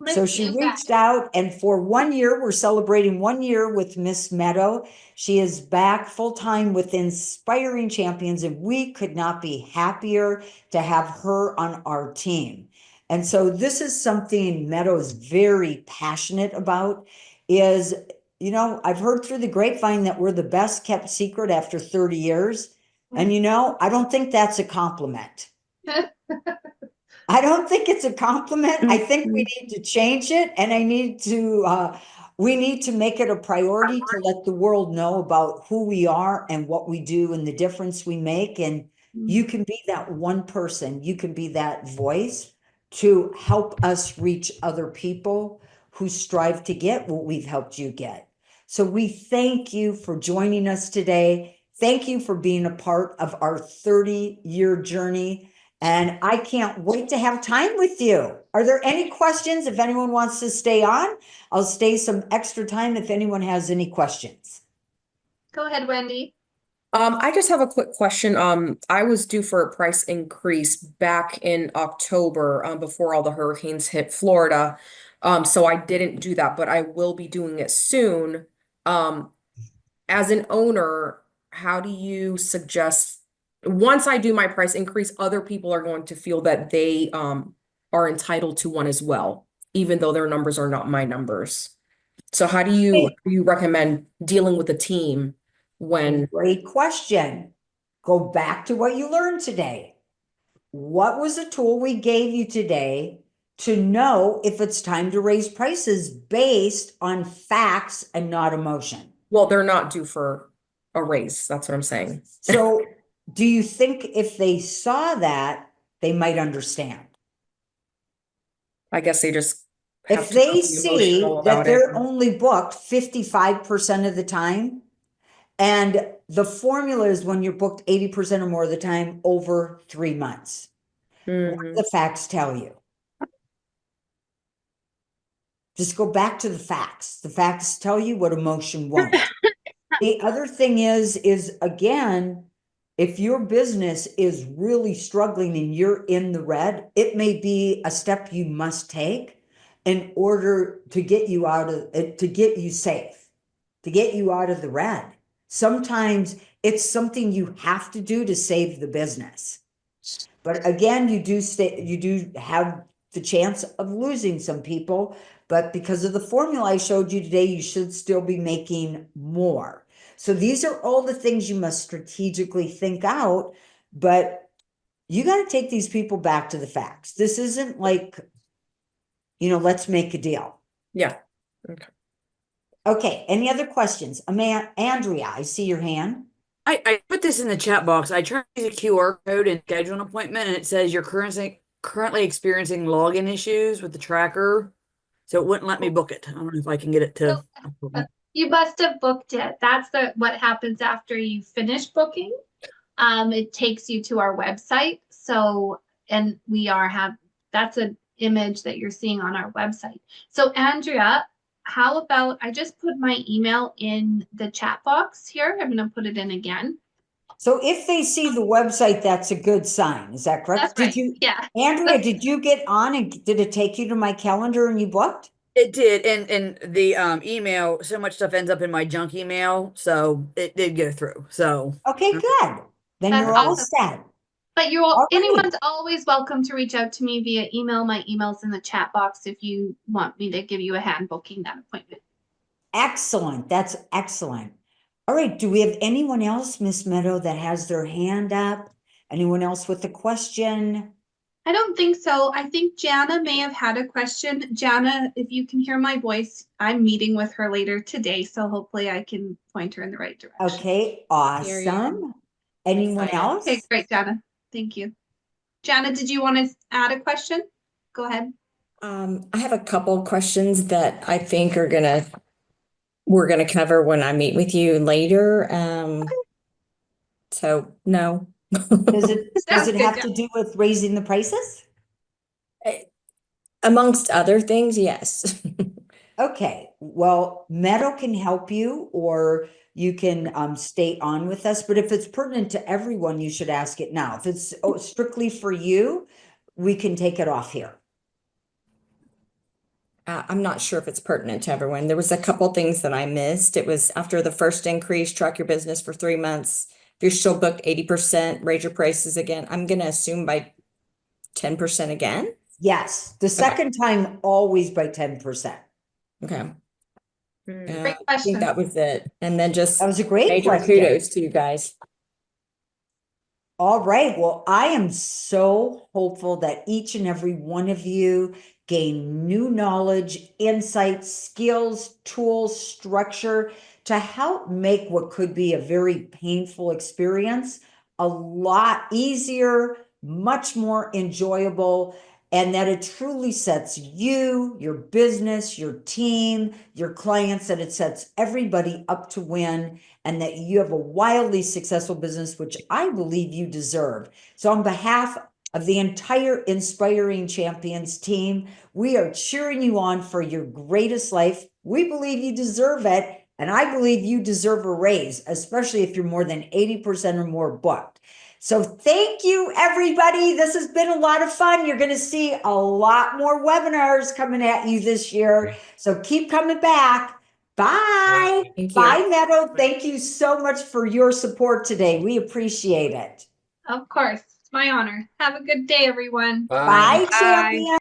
So she reached out, and for 1 year, we're celebrating 1 year with Miss Meadow. She is back full time with Inspiring Champions, and we could not be happier to have her on our team. And so this is something Meadow is very passionate about. I've heard through the grapevine that we're the best kept secret after 30 years. And I don't think that's a compliment. I don't think it's a compliment. I think we need to change it, and we need to make it a priority to let the world know about who we are and what we do and the difference we make. And you can be that one person, you can be that voice to help us reach other people who strive to get what we've helped you get. So we thank you for joining us today. Thank you for being a part of our 30-year journey. And I can't wait to have time with you. Are there any questions? If anyone wants to stay on, I'll stay some extra time if anyone has any questions. Go ahead, Wendy. I just have a quick question. I was due for a price increase back in October, before all the hurricanes hit Florida. So I didn't do that, but I will be doing it soon. As an owner, how do you suggest, once I do my price increase, other people are going to feel that they are entitled to one as well, even though their numbers are not my numbers. So how do you recommend dealing with a team when? Great question. Go back to what you learned today. What was the tool we gave you today to know if it's time to raise prices based on facts and not emotion? Well, they're not due for a raise. That's what I'm saying. So do you think if they saw that, they might understand? I guess they just have If to they be see emotional that about they're it. only booked 55% of the time, and the formula is when you're booked 80% or more of the time over 3 months. What do Mhm. the facts tell you? Just go back to the facts. The facts tell you what emotion won't. The other thing is again, if your business is really struggling and you're in the red, it may be a step you must take in order to get you to get you safe, to get you out of the red. Sometimes it's something you have to do to save the business. But again, you do have the chance of losing some people, but because of the formula I showed you today, you should still be making more. So these are all the things you must strategically think out, but you got to take these people back to the facts. This isn't like, let's make a deal. Yeah. Okay, any other questions? Andrea, I see your hand. I put this in the chat box. I tried to use a QR code and schedule an appointment, and it says you're currently experiencing login issues with the tracker, so it wouldn't let me book it. I don't know if I can get it to. You must have booked it. That's what happens after you finish booking. It takes you to our website. So, and that's an image that you're seeing on our website. So Andrea, how about I just put my email in the chat box here. I'm going to put it in again. So if they see the website, that's a good sign. Is that correct? That's right. Yeah. Andrea, did you get on and did it take you to my calendar and you booked? It did, and the email, so much stuff ends up in my junk email, so it did go through. So Okay, good. Then That's you're all awesome. set. But right. anyone's always welcome to reach out to me via email. My email's in the chat box if you want me to give you a hand booking that appointment. Excellent. That's excellent. All right. Do we have anyone else, Miss Meadow, that has their hand up? Anyone else with a question? I don't think so. I think Jana may have had a question. Jana, if you can hear my voice, I'm meeting with her later today, so hopefully I can point her in the right direction. Okay, awesome. Anyone else? Okay, great, Jana. Thank you. Jana, did you want to add a question? Go ahead. I have a couple questions that I think we're gonna cover when I meet with you later. So no. Does it Sounds good, have to do with raising the prices? Amongst other things, yes. Okay, well, Meadow can help you, or you can stay on with us. But if it's pertinent to everyone, you should ask it now. If it's strictly for you, we can take it off here. I'm not sure if it's pertinent to everyone. There was a couple things that I missed. It was after the first increase, track your business for 3 months. If you're still booked 80%, raise your prices again. I'm gonna assume by 10% again. Yes, the second time always by 10%. Okay. Great I question. think that was it. And then just That was a great major question. kudos to you guys. All right. Well, I am so hopeful that each and every one of you gain new knowledge, insights, skills, tools, structure to help make what could be a very painful experience a lot easier, much more enjoyable, and that it truly sets you, your business, your team, your clients, that it sets everybody up to win, and that you have a wildly successful business, which I believe you deserve. So on behalf of the entire Inspiring Champions team, we are cheering you on for your greatest life. We believe you deserve it. And I believe you deserve a raise, especially if you're more than 80% or more booked. So thank you, everybody. This has been a lot of fun. You're going to see a lot more webinars coming at you this year. So keep coming back. Bye. Thank you. Bye, Meadow. Thank you so much for your support today. We appreciate it. Of course. It's my honor. Have a good day, everyone. Bye, champion.